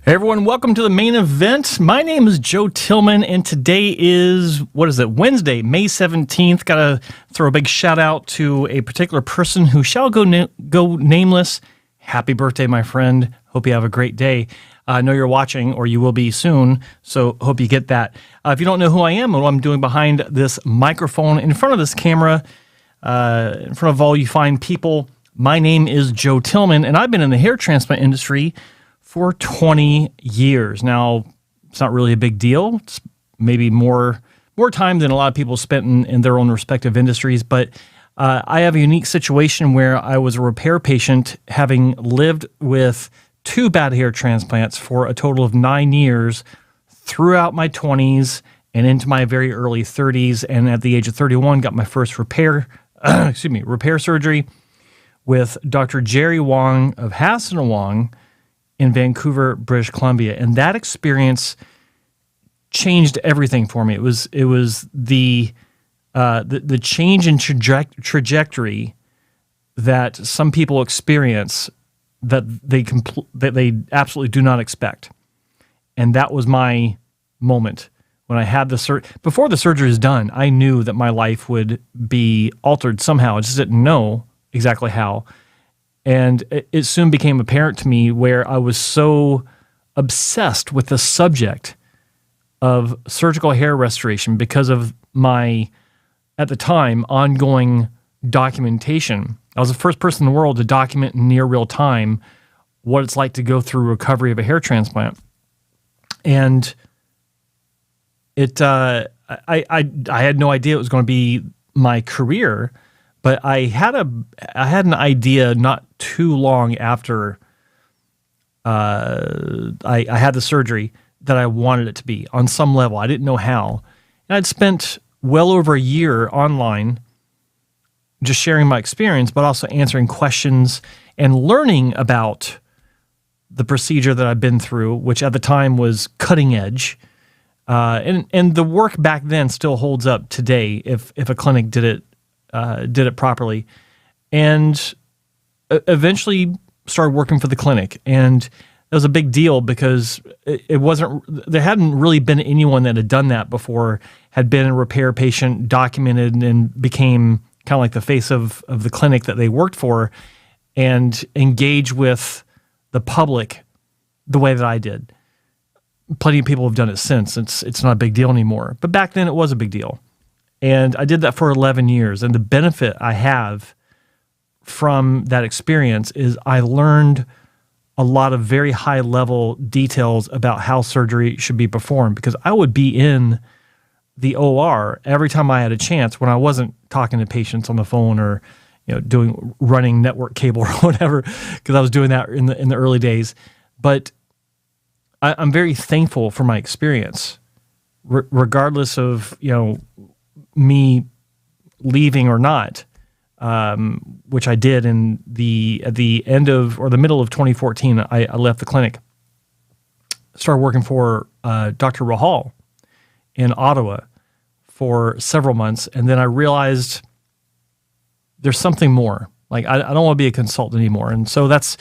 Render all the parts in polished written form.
Hey everyone, welcome to the main event. My name is Joe Tillman, and today is, Wednesday, May 17th. Gotta throw a big shout out to a particular person who shall go nameless. Happy birthday, my friend. Hope you have a great day. I know you're watching, or you will be soon, so hope you get that. If you don't know who I am and what I'm doing behind this microphone, in front of this camera, in front of all you fine people, my name is Joe Tillman, and I've been in the hair transplant industry for 20 years. Now, it's not really a big deal. It's maybe more time than a lot of people spent in their own respective industries, but I have a unique situation where I was a repair patient having lived with 2 bad hair transplants for a total of 9 years throughout my 20s and into my very early 30s, and at the age of 31 got my first repair surgery with Dr. Jerry Wong of Hassan Al-Muhje in Vancouver, British Columbia. And that experience changed everything for me. It was the change in trajectory that some people experience that they absolutely do not expect. And that was my moment when I had the before the surgery is done. I knew that my life would be altered somehow. I just didn't know exactly how. And it soon became apparent to me where I was so obsessed with the subject of surgical hair restoration because of my, at the time, ongoing documentation. I was the first person in the world to document in near real time what it's like to go through recovery of a hair transplant. And I had no idea it was going to be my career, but I had an idea not too long after I had the surgery that I wanted it to be on some level. I didn't know how. And I'd spent well over a year online just sharing my experience, but also answering questions and learning about the procedure that I've been through, which at the time was cutting edge. And the work back then still holds up today if a clinic did it properly. And eventually started working for the clinic. And that was a big deal because there hadn't really been anyone that had done that before, had been a repair patient, documented, and became kind of like the face of the clinic that they worked for and engage with the public the way that I did. Plenty of people have done it since. It's not a big deal anymore. But back then it was a big deal. And I did that for 11 years. And the benefit I have from that experience is I learned a lot of very high-level details about how surgery should be performed, because I would be in the OR every time I had a chance when I wasn't talking to patients on the phone or running network cable or whatever, because I was doing that in the early days. But I'm very thankful for my experience, regardless of me leaving or not, which I did at the end of, or the middle of 2014. I left the clinic, started working for Dr. Rahal in Ottawa for several months, and then I realized there's something more. Like I don't want to be a consultant anymore, and so that's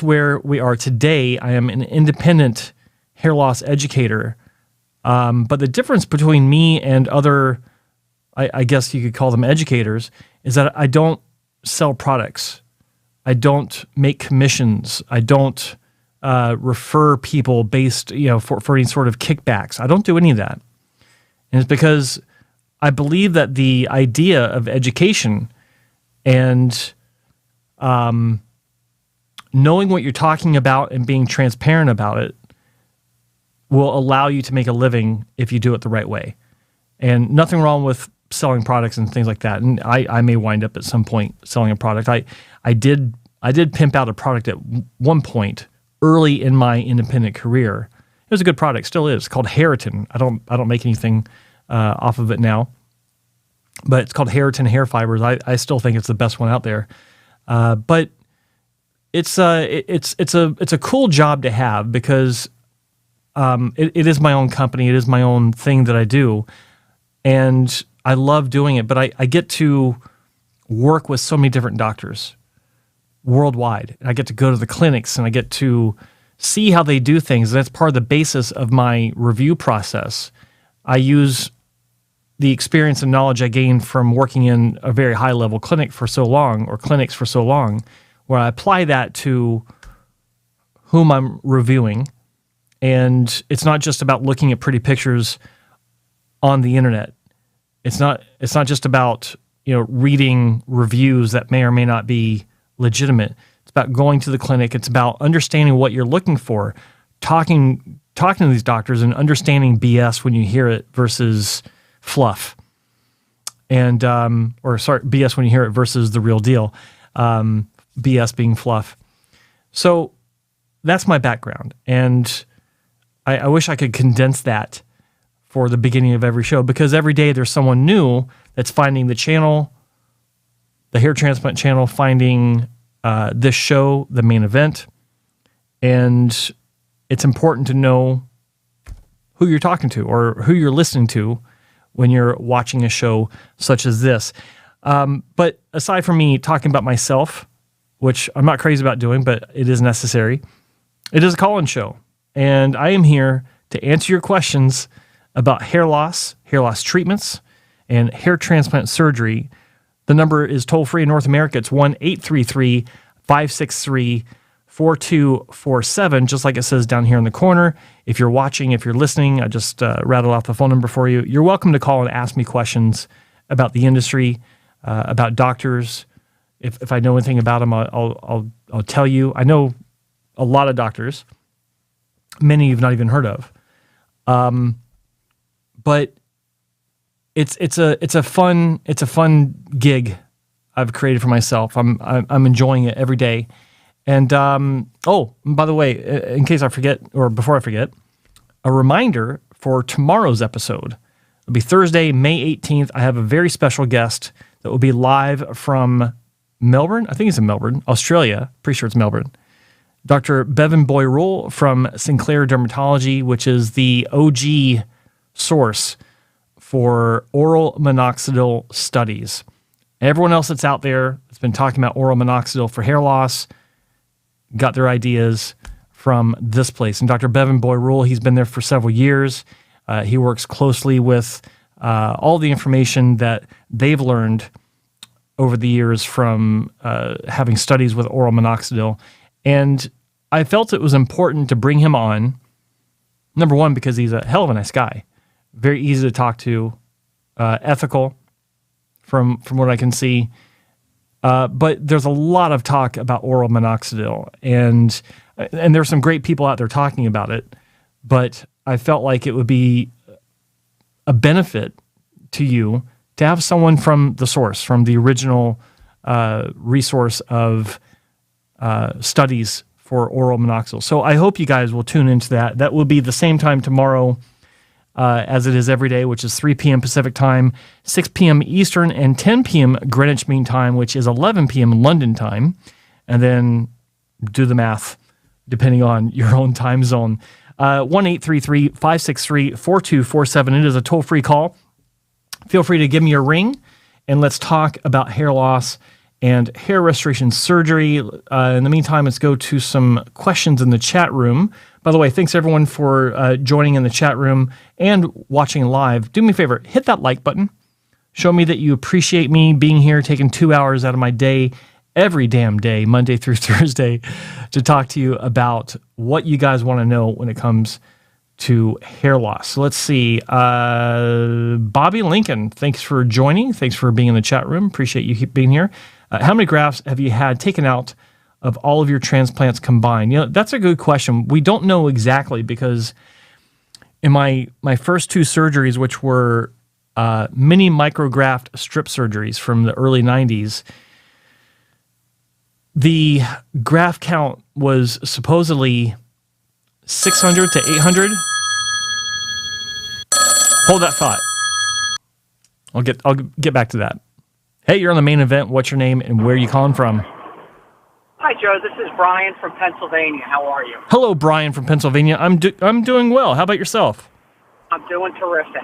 where we are today. I am an independent hair loss educator, but the difference between me and other, I guess you could call them educators, is that I don't sell products. I don't make commissions. I don't refer people based, for any sort of kickbacks. I don't do any of that. And it's because I believe that the idea of education and knowing what you're talking about and being transparent about it will allow you to make a living if you do it the right way. And nothing wrong with selling products and things like that. And I may wind up at some point selling a product. I did pimp out a product at one point early in my independent career. It was a good product, still is. It's called Heriton. I don't make anything off of it now, but it's called Heriton Hair Fibers. I still think it's the best one out there. But it's a cool job to have because it is my own company. It is my own thing that I do, and I love doing it. But I get to work with so many different doctors worldwide, and I get to go to the clinics, and I get to see how they do things. That's part of the basis of my review process. I use the experience and knowledge I gained from working in a very high-level clinic for so long, or clinics for so long, where I apply that to whom I'm reviewing. And it's not just about looking at pretty pictures on the internet. It's not just about, reading reviews that may or may not be legitimate. It's about going to the clinic. It's about understanding what you're looking for, talking to these doctors and understanding BS when you hear it versus fluff. And BS when you hear it versus the real deal. BS being fluff. So that's my background. And I wish I could condense that for the beginning of every show, because every day there's someone new that's finding the channel, the hair transplant channel, finding this show, the main event. And it's important to know who you're talking to or who you're listening to when you're watching a show such as this. But aside from me talking about myself, which I'm not crazy about doing, but it is necessary, it is a call-in show. And I am here to answer your questions about hair loss treatments, and hair transplant surgery. The number is toll-free in North America. It's 1-833-563-4247, just like it says down here in the corner. If you're watching, if you're listening, I just rattled off the phone number for you. You're welcome to call and ask me questions about the industry, about doctors. If I know anything about them, I'll tell you. I know a lot of doctors. Many you've not even heard of. But it's a fun gig I've created for myself. I'm enjoying it every day. And by the way, in case I forget, or before I forget, a reminder for tomorrow's episode. It'll be Thursday, May 18th. I have a very special guest that will be live from Melbourne. I think it's in Melbourne, Australia. Pretty sure it's Melbourne. Dr. Bevan Boyrule from Sinclair Dermatology, which is the OG source for oral minoxidil studies. Everyone else that's out there that's been talking about oral minoxidil for hair loss got their ideas from this place. And Dr. Bevan Boyrule, he's been there for several years. He works closely with all the information that they've learned over the years from having studies with oral minoxidil. And I felt it was important to bring him on, number one, because he's a hell of a nice guy. Very easy to talk to, ethical from what I can see. But there's a lot of talk about oral minoxidil, and there's some great people out there talking about it. But I felt like it would be a benefit to you to have someone from the source, from the original resource of studies for oral minoxidil. So I hope you guys will tune into that. That will be the same time tomorrow as it is every day, which is 3 p.m. Pacific time, 6 p.m. Eastern, and 10 p.m. Greenwich Mean Time, which is 11 p.m. London time. And then do the math depending on your own time zone. 1-833-563-4247. It is a toll-free call. Feel free to give me a ring, and let's talk about hair loss and hair restoration surgery. In the meantime, let's go to some questions in the chat room. By the way, thanks everyone for joining in the chat room and watching live. Do me a favor, hit that like button. Show me that you appreciate me being here, taking 2 hours out of my day, every damn day, Monday through Thursday, to talk to you about what you guys want to know when it comes to hair loss. So let's see. Bobby LIncon, thanks for joining. Thanks for being in the chat room. Appreciate you being here. How many grafts have you had taken out of all of your transplants combined? That's a good question. We don't know exactly, because in my first two surgeries, which were mini micrograft strip surgeries from the early 90s, the graft count was supposedly 600 to 800. Hold that thought. I'll get back to that. Hey, you're on the main event. What's your name and where are you calling from? Hi, Joe. This is Brian from Pennsylvania. How are you? Hello, Brian from Pennsylvania. I'm doing well. How about yourself? I'm doing terrific.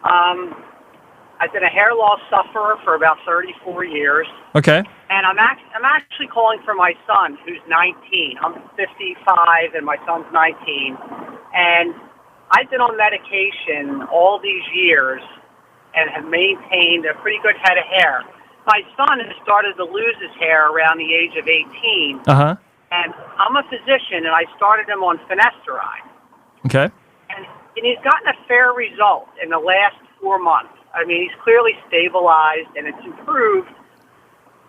I've been a hair loss sufferer for about 34 years. Okay. And I'm actually calling for my son, who's 19. I'm 55, and my son's 19. And I've been on medication all these years and have maintained a pretty good head of hair. My son has started to lose his hair around the age of 18. Uh-huh. And I'm a physician, and I started him on finasteride. Okay. And he's gotten a fair result in the last 4 months. I mean, he's clearly stabilized, and it's improved.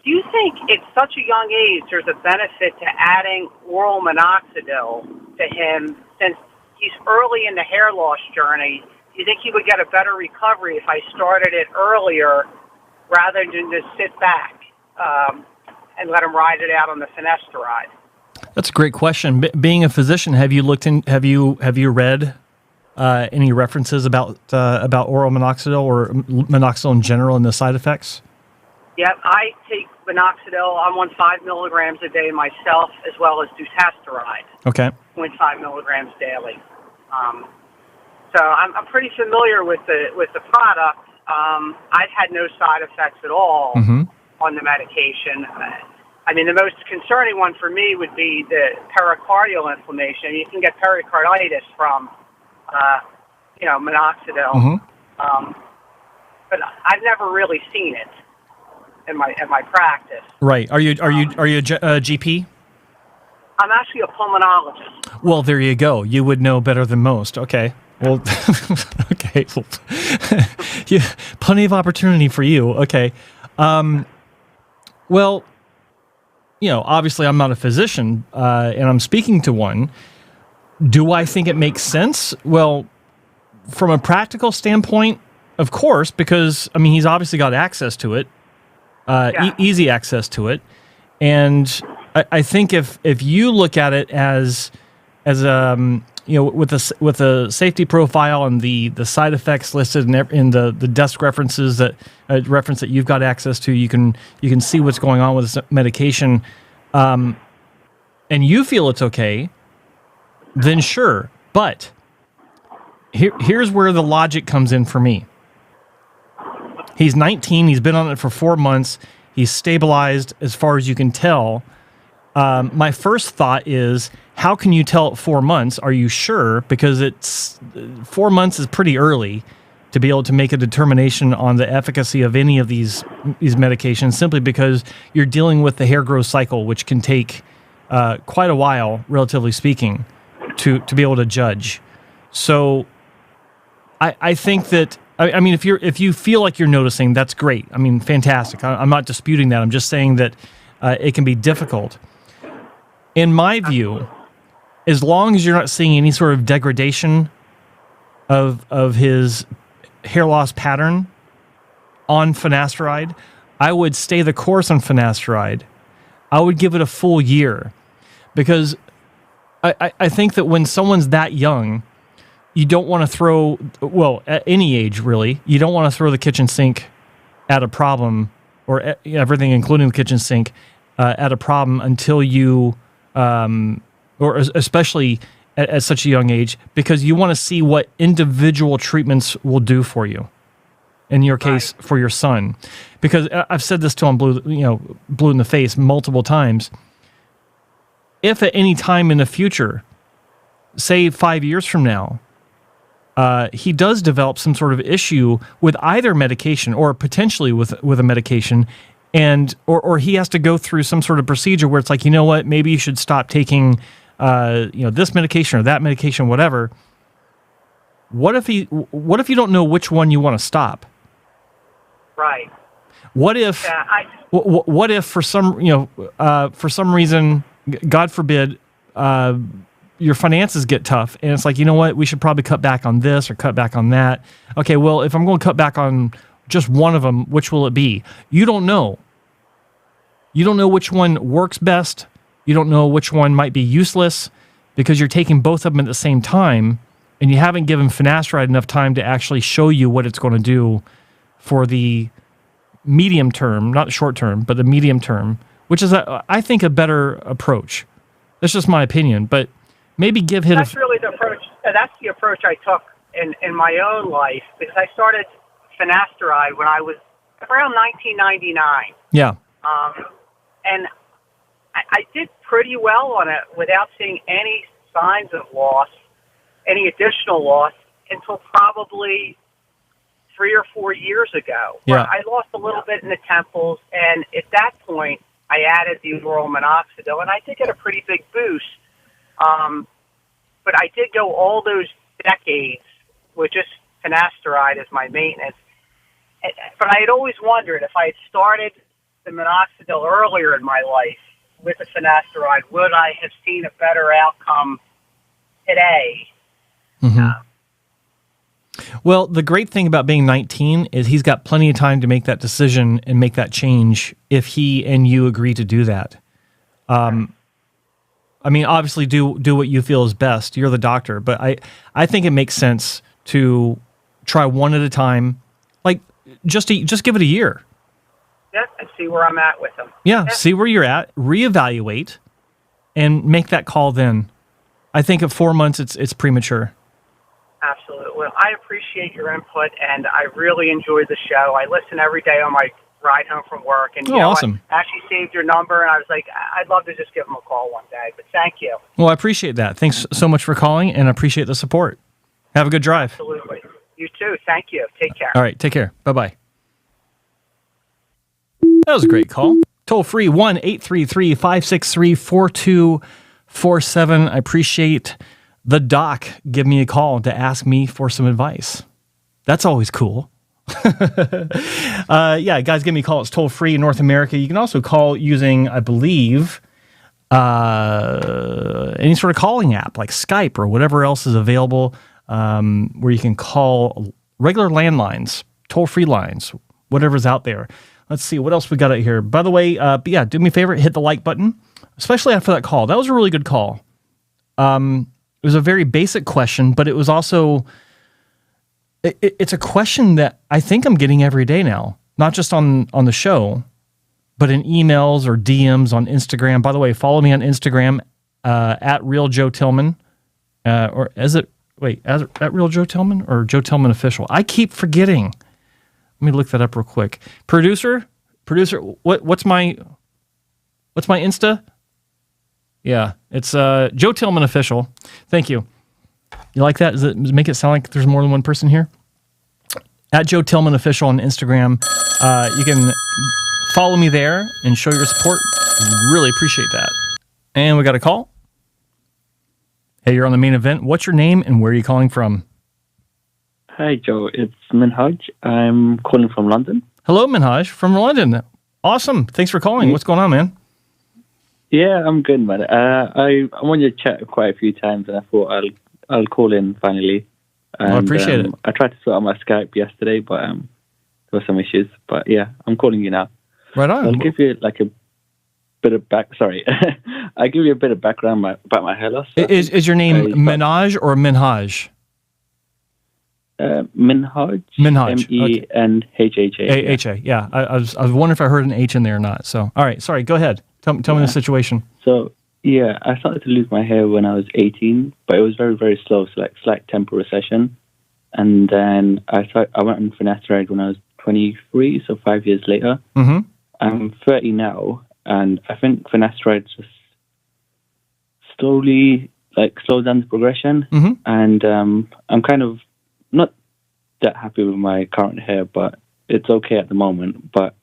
Do you think at such a young age there's a benefit to adding oral minoxidil to him since he's early in the hair loss journey? Do you think he would get a better recovery if I started it earlier rather than just sit back and let him ride it out on the finasteride? That's a great question. Being a physician, have you read any references about oral minoxidil or minoxidil in general and the side effects? Yep, I take minoxidil. I'm on 5 milligrams a day myself, as well as dutasteride. Okay. 0.5 milligrams daily. So I'm pretty familiar with the product. I've had no side effects at all on the medication. I mean, the most concerning one for me would be the pericardial inflammation. You can get pericarditis from, minoxidil. But I've never really seen it in my practice. Right. Are you a GP? I'm actually a pulmonologist. Well, there you go. You would know better than most. Okay. Well, okay. Plenty of opportunity for you. Okay. Well, obviously I'm not a physician, and I'm speaking to one. Do I think it makes sense? Well, from a practical standpoint, of course, because, he's obviously got access to it, easy access to it. And I think if you look at it as with a safety profile and the side effects listed in the desk references that you've got access to, you can see what's going on with this medication, and you feel it's okay, then sure. But here's where the logic comes in for me. He's 19. He's been on it for 4 months. He's stabilized as far as you can tell. My first thought is, how can you tell at 4 months? Are you sure? Because 4 months is pretty early to be able to make a determination on the efficacy of any of these medications, simply because you're dealing with the hair growth cycle, which can take quite a while, relatively speaking, to be able to judge. So I think that, if you feel like you're noticing, that's great. Fantastic. I'm not disputing that. I'm just saying that it can be difficult. In my view, as long as you're not seeing any sort of degradation of his hair loss pattern on finasteride, I would stay the course on finasteride. I would give it a full year, because I think that when someone's that young, you don't want to throw, at any age really, you don't want to throw the kitchen sink at a problem, or everything, including the kitchen sink, at a problem until you, or especially at such a young age, because you want to see what individual treatments will do for you. In your case, for your son, because I've said this to him blue in the face multiple times. If at any time in the future, say 5 years from now, he does develop some sort of issue with either medication or potentially with a medication, and or he has to go through some sort of procedure where it's like, maybe you should stop taking this medication or that medication, whatever. What if you don't know which one you want to stop? Right. What if what if for some reason, God forbid, your finances get tough, and it's like, we should probably cut back on this or cut back on that. Okay, well, if I'm going to cut back on just one of them, which will it be? You don't know. You don't know which one works best. You don't know which one might be useless, because you're taking both of them at the same time, and you haven't given finasteride enough time to actually show you what it's going to do for the medium term, not short term, but the medium term, which is, I think, a better approach. That's just my opinion, but maybe give him. That's really the approach. That's the approach I took in my own life, because I started finasteride when I was around 1999. Yeah. and I did pretty well on it without seeing any signs of loss, any additional loss, until probably 3 or 4 years ago. Yeah. Where I lost a little bit in the temples, and at that point, I added the oral minoxidil, and I did get a pretty big boost. But I did go all those decades with just finasteride as my maintenance. But I had always wondered if I had started the minoxidil earlier in my life with the finasteride, would I have seen a better outcome today? Mm-hmm. Well, the great thing about being 19 is he's got plenty of time to make that decision and make that change if he and you agree to do that. I mean, obviously, do what you feel is best. You're the doctor, but I think it makes sense to try one at a time. Like just give it a year. Yeah, and see where I'm at with them. Yeah, see where you're at, reevaluate, and make that call then. I think at 4 months, it's premature. Absolutely. Well, I appreciate your input, and I really enjoy the show. I listen every day on my ride home from work, and awesome. I actually saved your number, and I was like, I'd love to just give them a call one day, but thank you. Well, I appreciate that. Thanks so much for calling, and I appreciate the support. Have a good drive. Absolutely. You too. Thank you. Take care. All right, take care. Bye-bye. That was a great call. Toll free 1-833-563-4247. I appreciate the doc give me a call to ask me for some advice. That's always cool. Yeah, guys, give me a call. It's toll free in North America. You can also call using, I believe, any sort of calling app like Skype or whatever else is available, where you can call regular landlines, toll-free lines, whatever's out there. Let's see what else we got out here. By the way, do me a favor, hit the like button, especially after that call. That was a really good call. It was a very basic question, but it was also it's a question that I think I'm getting every day now, not just on the show, but in emails or DMs on Instagram. By the way, follow me on Instagram at Real Joe Tillman, or is it at Real Joe Tillman or Joe Tillman Official? I keep forgetting. Let me look that up real quick. Producer, what's my Insta? Yeah, it's Joe Tillman Official. Thank you. You like that? Does it make it sound like there's more than one person here? At Joe Tillman Official on Instagram. You can follow me there and show your support. Really appreciate that. And we got a call. Hey, you're on the main event. What's your name and where are you calling from? Hi, Joe. It's Manhaj. I'm calling from London. Hello, Manhaj from London. Awesome. Thanks for calling. What's going on, man? Yeah, I'm good, man. I wanted to chat quite a few times, and I thought I'll call in finally. And, I appreciate it. I tried to sort out my Skype yesterday, but there were some issues. But yeah, I'm calling you now. Right on. So I'll give you like a bit of I'll give you a bit of background about my hair loss. Is your name Manhaj or Manhaj? Manhaj. Menhaj. H-A. Yeah. I was wondering if I heard an H in there or not. So, all right. Sorry. Go ahead. Tell me the situation. So, yeah, I started to lose my hair when I was 18, but it was very, very slow, so like slight temporal recession. And then I went on finasteride when I was 23, so 5 years later. Mm-hmm. I'm 30 now, and I think finasteride just slowly slows down the progression. Mm-hmm. And I'm kind of not that happy with my current hair, but it's okay at the moment. But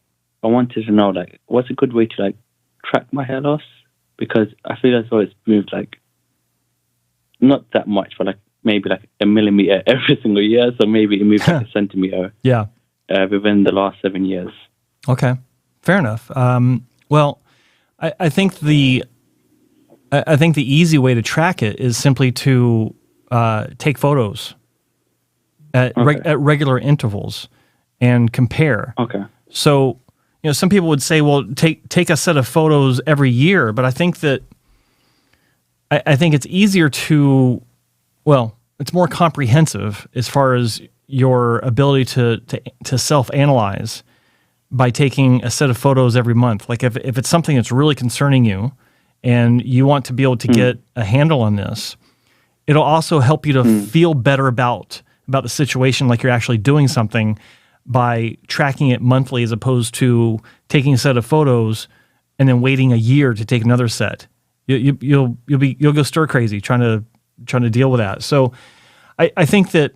I wanted to know, what's a good way to track my hair loss, because I feel as though it's moved not that much, but maybe a millimeter every single year. So maybe it moved a centimeter. Yeah. Within the last 7 years. Okay, fair enough. Well, I think the easy way to track it is simply to take photos at regular intervals and compare. Okay. So, some people would say, well, take a set of photos every year, but I think that I think it's easier to, it's more comprehensive as far as your ability to self-analyze by taking a set of photos every month. Like if it's something that's really concerning you and you want to be able to get a handle on this, it'll also help you to feel better about the situation, like you're actually doing something, by tracking it monthly as opposed to taking a set of photos and then waiting a year to take another set. You'll go stir crazy trying to deal with that. So I think that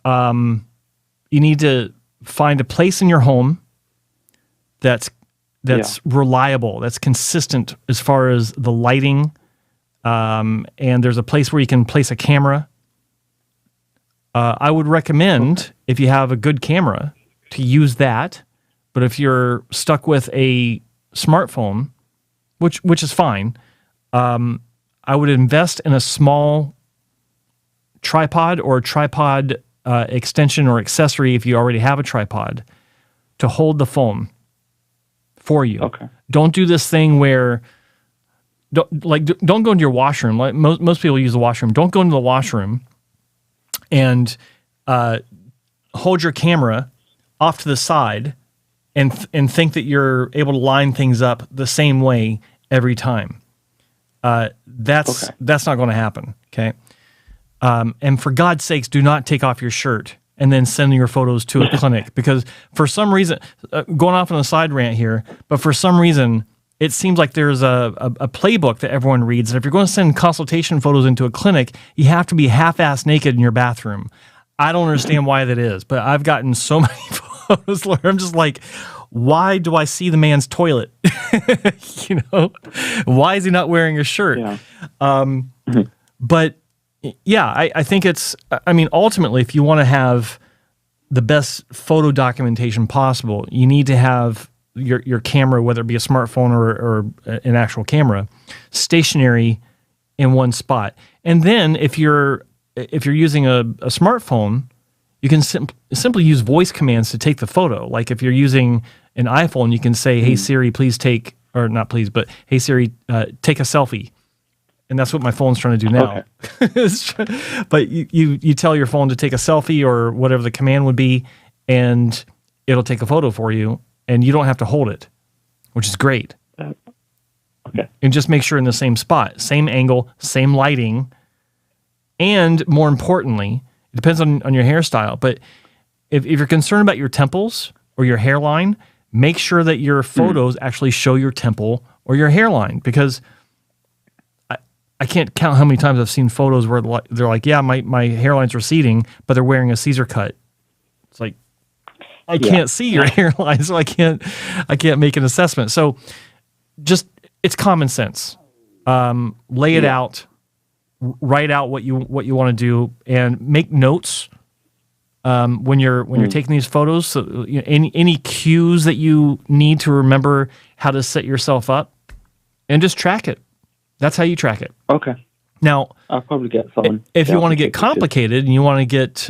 you need to find a place in your home that's reliable, that's consistent as far as the lighting, and there's a place where you can place a camera. I would recommend, if you have a good camera, to use that. But if you're stuck with a smartphone, which is fine, I would invest in a small tripod or tripod extension or accessory if you already have a tripod to hold the phone for you. Okay. Don't do this thing where don't go into your washroom. Like most people use the washroom. Don't go into the washroom and hold your camera off to the side and think that you're able to line things up the same way every time. That's not going to happen. Okay. And for God's sakes, do not take off your shirt and then send your photos to a clinic, because for some reason, going off on a side rant here, but for some reason, it seems like there's a playbook that everyone reads. And if you're going to send consultation photos into a clinic, you have to be half-ass naked in your bathroom. I don't understand why that is, but I've gotten so many photos where I'm just like, why do I see the man's toilet? Why is he not wearing a shirt? Yeah. But yeah, I think ultimately, if you want to have the best photo documentation possible, you need to have your camera, whether it be a smartphone or an actual camera, stationary in one spot. And then if you're using a smartphone, you can simply use voice commands to take the photo. Like if you're using an iPhone, you can say, "Hey Siri, please take," or not please, but "Hey Siri, take a selfie." And that's what my phone's trying to do now. Okay. But you tell your phone to take a selfie or whatever the command would be, and it'll take a photo for you, and you don't have to hold it, which is great. Okay. And just make sure in the same spot, same angle, same lighting, and more importantly, it depends on your hairstyle, but if you're concerned about your temples or your hairline, make sure that your photos actually show your temple or your hairline, because I can't count how many times I've seen photos where they're like, yeah, my hairline's receding, but they're wearing a Caesar cut. It's like, I can't see your hairline, so I can't make an assessment. So just, it's common sense. Lay it out, write out what you want to do, and make notes when you're taking these photos. So any cues that you need to remember how to set yourself up, and just track it. That's how you track it. Okay. Now, I'll probably get someone. If you want to get complicated and you want to get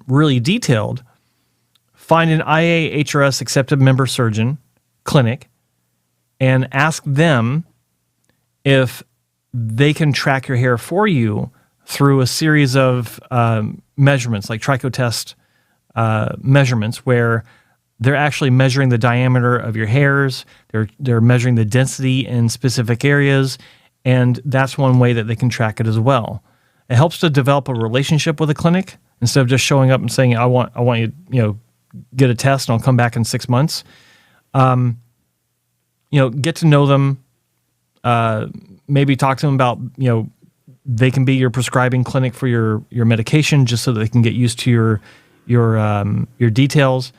really detailed, find an IAHRS accepted member surgeon clinic and ask them if they can track your hair for you through a series of measurements, like tricho test measurements, where they're actually measuring the diameter of your hairs. They're measuring the density in specific areas. And that's one way that they can track it as well. It helps to develop a relationship with a clinic instead of just showing up and saying, I want you, get a test and I'll come back in 6 months. Get to know them, maybe talk to them about, they can be your prescribing clinic for your medication, just so that they can get used to your details,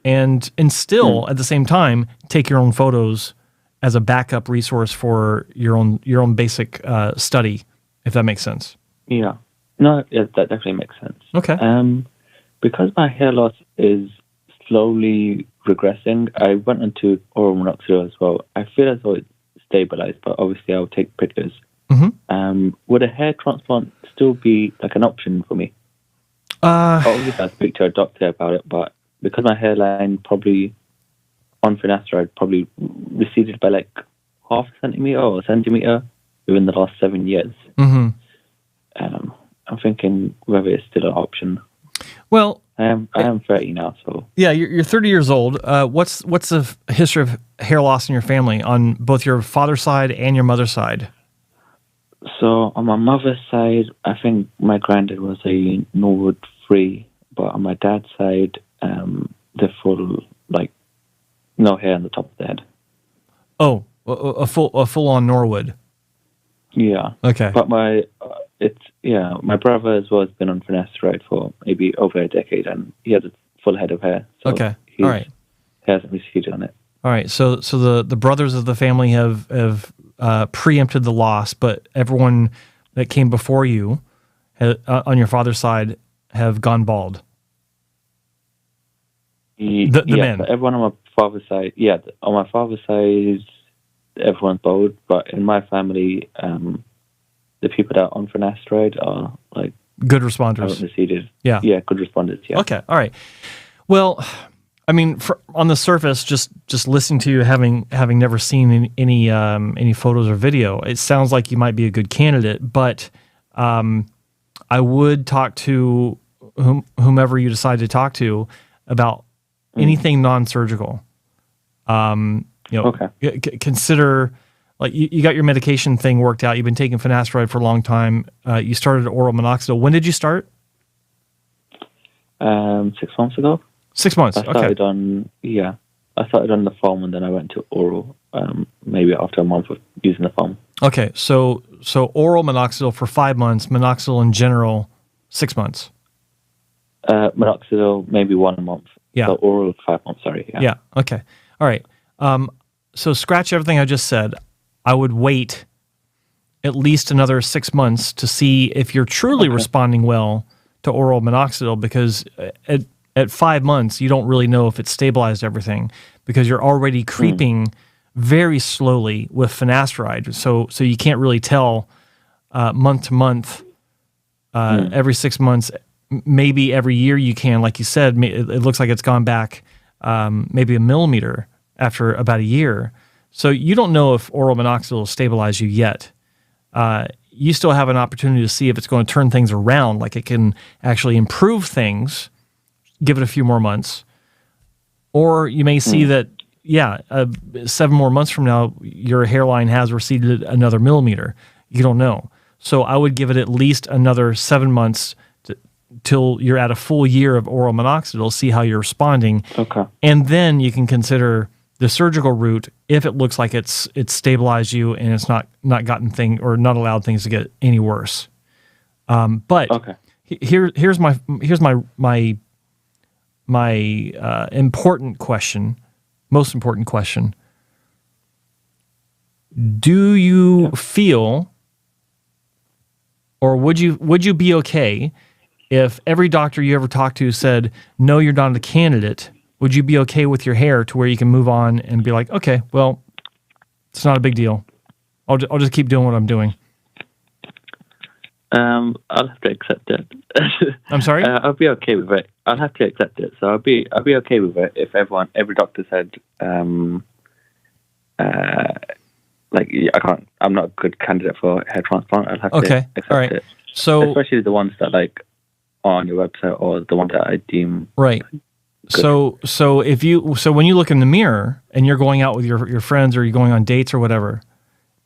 and still at the same time, take your own photos as a backup resource for your own basic study, if that makes sense. Yeah. No, that definitely makes sense. Okay. Because my hair loss is slowly regressing, I went into oral minoxidil as well. I feel as though it's stabilized, but obviously I'll take pictures. Mm-hmm. Would a hair transplant still be like an option for me? Obviously I'll speak to a doctor about it, but because my hairline probably on finasteride probably receded by like half a centimeter or a centimeter within the last 7 years. Mm-hmm. I'm thinking whether it's still an option. Well, I am 30 now, so yeah, you're 30 years old. What's the history of hair loss in your family on both your father's side and your mother's side? So on my mother's side, I think my granddad was a Norwood free, but on my dad's side, they're full, like, no hair on the top of the head. Oh, a full on Norwood. Yeah. Okay. But my brother as well has been on finasteride for maybe over a decade, and he has a full head of hair. So Okay. All right. He hasn't receded on it. All right. So the brothers of the family have preempted the loss, but everyone that came before you on your father's side have gone bald. The men. Everyone on my father's side, on my father's side, everyone's bald, but in my family, the people that are on finasteride are like good responders. Haven't receded. Yeah, good responders. Yeah. Okay, all right. Well, I mean, on the surface, just listening to you, having never seen any photos or video, it sounds like you might be a good candidate. But I would talk to whomever you decide to talk to about anything non-surgical. Consider, like, you got your medication thing worked out. You've been taking finasteride for a long time. You started oral minoxidil. When did you start? 6 months ago. 6 months. I started on the foam, and then I went to oral. Maybe after a month of using the foam. Okay, so oral minoxidil for 5 months. Minoxidil in general, 6 months. Minoxidil maybe 1 month. Yeah. So oral 5 months. Sorry. Yeah. Okay. All right. So scratch everything I just said. I would wait at least another 6 months to see if you're truly responding well to oral minoxidil, because at 5 months, you don't really know if it's stabilized everything, because you're already creeping very slowly with finasteride. So you can't really tell month to month, every 6 months, maybe every year you can. Like you said, it looks like it's gone back maybe a millimeter after about a year. So you don't know if oral minoxidil will stabilize you yet. You still have an opportunity to see if it's going to turn things around, like it can actually improve things. Give it a few more months. Or you may see that, 7 more months from now, your hairline has receded another millimeter. You don't know. So I would give it at least another 7 months till you're at a full year of oral minoxidil, see how you're responding. Okay. And then you can consider the surgical route if it looks like it's stabilized you and it's not allowed things to get any worse. But here's my important question, most important question. Do you feel, or would you be okay if every doctor you ever talked to said, no, you're not a candidate? Would you be okay with your hair to where you can move on and be like, okay, well, it's not a big deal. I'll just keep doing what I'm doing. I'll have to accept it. I'm sorry? I'll be okay with it. I'll have to accept it. So I'll be okay with it if every doctor said, I'm not a good candidate for hair transplant. I'll have to accept it. So, especially the ones that are on your website, or the ones that I deem right. Good. So when you look in the mirror and you're going out with your friends, or you're going on dates or whatever,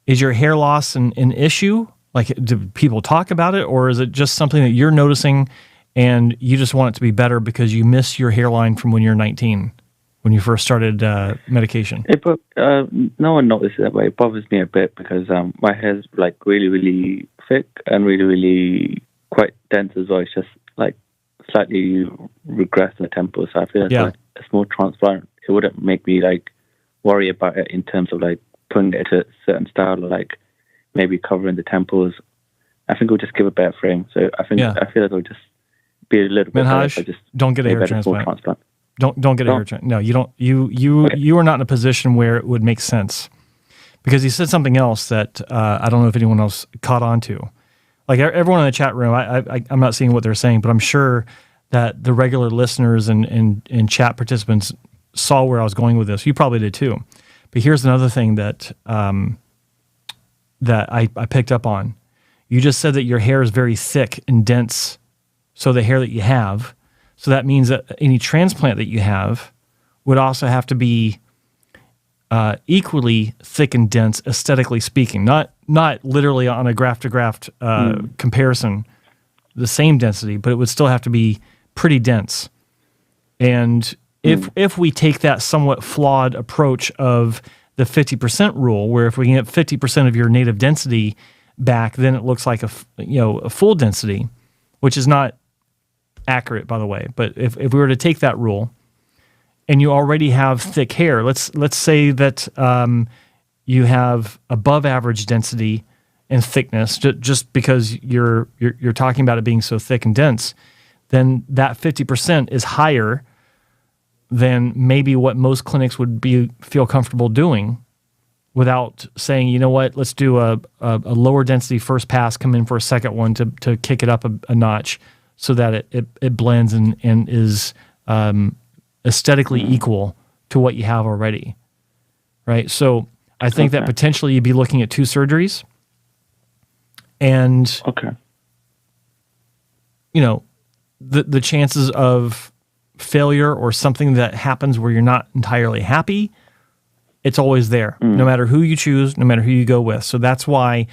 is your hair loss an issue? Like, do people talk about it, or is it just something that you're noticing and you just want it to be better because you miss your hairline from when you're 19, when you first started medication? No one notices it that way. It bothers me a bit because my hair's really, really thick and really, really quite dense as well. It's just slightly regressed in the temple. So I feel like a small transplant, it wouldn't make me worry about it in terms of putting it into a certain style, or maybe covering the temples. I think it would just give a better frame. So I feel like it would just be a little bit Manhaj, better. don't get a hair transplant. Don't get a hair transplant. No, you don't. You are not in a position where it would make sense, because he said something else that I don't know if anyone else caught on to. Like, everyone in the chat room, I'm not seeing what they're saying, but I'm sure that the regular listeners and chat participants saw where I was going with this. You probably did too. But here's another thing that I picked up on. You just said that your hair is very thick and dense, so the hair that you have. So that means that any transplant that you have would also have to be equally thick and dense, aesthetically speaking. Not literally on a graft-to-graft comparison, the same density, but it would still have to be pretty dense. And if we take that somewhat flawed approach of the 50% rule, where if we can get 50% of your native density back, then it looks like a full density, which is not accurate, by the way. But if we were to take that rule, and you already have thick hair, let's say that you have above average density and thickness, just because you're talking about it being so thick and dense, then that 50% is higher than maybe what most clinics would feel comfortable doing, without saying, you know what, let's do a lower density first pass, come in for a second one to kick it up a notch so that it blends and is aesthetically equal to what you have already, right? So I think that potentially you'd be looking at 2 surgeries, and the chances of failure or something that happens where you're not entirely happy, it's always there, no matter who you choose, no matter who you go with. So that's why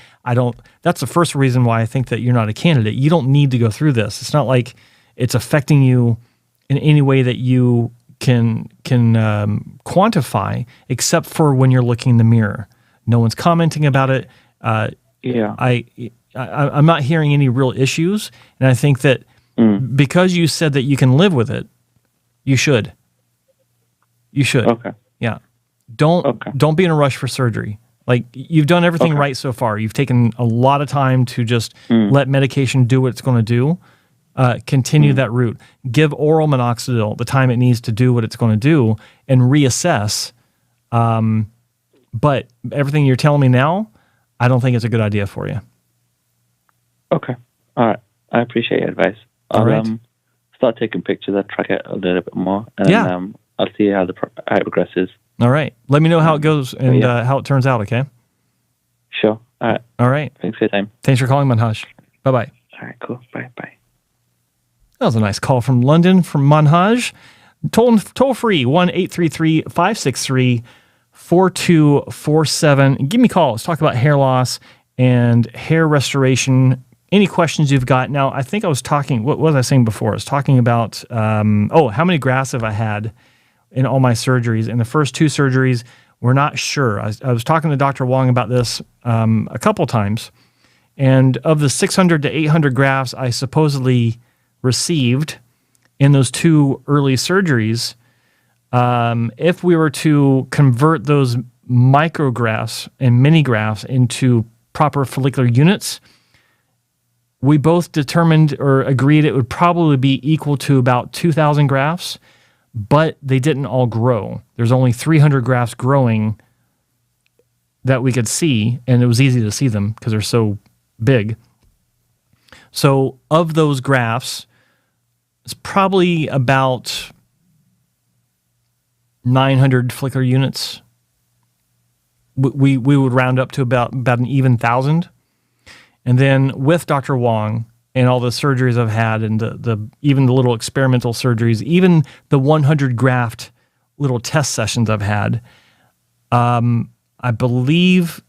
that's the first reason why I think that you're not a candidate. You don't need to go through this. It's not like it's affecting you in any way that you can quantify, except for when you're looking in the mirror. No one's commenting about it. I'm not hearing any real issues. And I think that because you said that you can live with it, you should. You should. Okay. Yeah. Don't be in a rush for surgery. Like, you've done everything right so far. You've taken a lot of time to just let medication do what it's going to do. Continue that route. Give oral minoxidil the time it needs to do what it's going to do, and reassess. But everything you're telling me now, I don't think it's a good idea for you. Okay. All right. I appreciate your advice. I'll start taking pictures. I'll track it a little bit more. And then, I'll see how it progresses. All right. Let me know how it goes and how it turns out, okay? Sure. All right. All right. Thanks for your time. Thanks for calling, Manhaj. Bye-bye. All right, cool. Bye. That was a nice call from London from Manhaj. Toll free, 1-833-563-4247. Give me a call. Let's talk about hair loss and hair restoration. Any questions you've got. Now, I think I was talking, what was I saying before? I was talking about, how many grafts have I had in all my surgeries? In the first 2 surgeries, we're not sure. I was talking to Dr. Wong about this a couple times. And of the 600 to 800 grafts I supposedly received in those 2 early surgeries, if we were to convert those micrografts and mini grafts into proper follicular units, we both determined or agreed it would probably be equal to about 2,000 grafts, but they didn't all grow. There's only 300 grafts growing that we could see, and it was easy to see them because they're so big. So of those grafts, it's probably about 900 follicular units. We would round up to about an even 1,000. And then with Dr. Wong and all the surgeries I've had, and even the little experimental surgeries, even the 100 graft little test sessions I've had, I believe,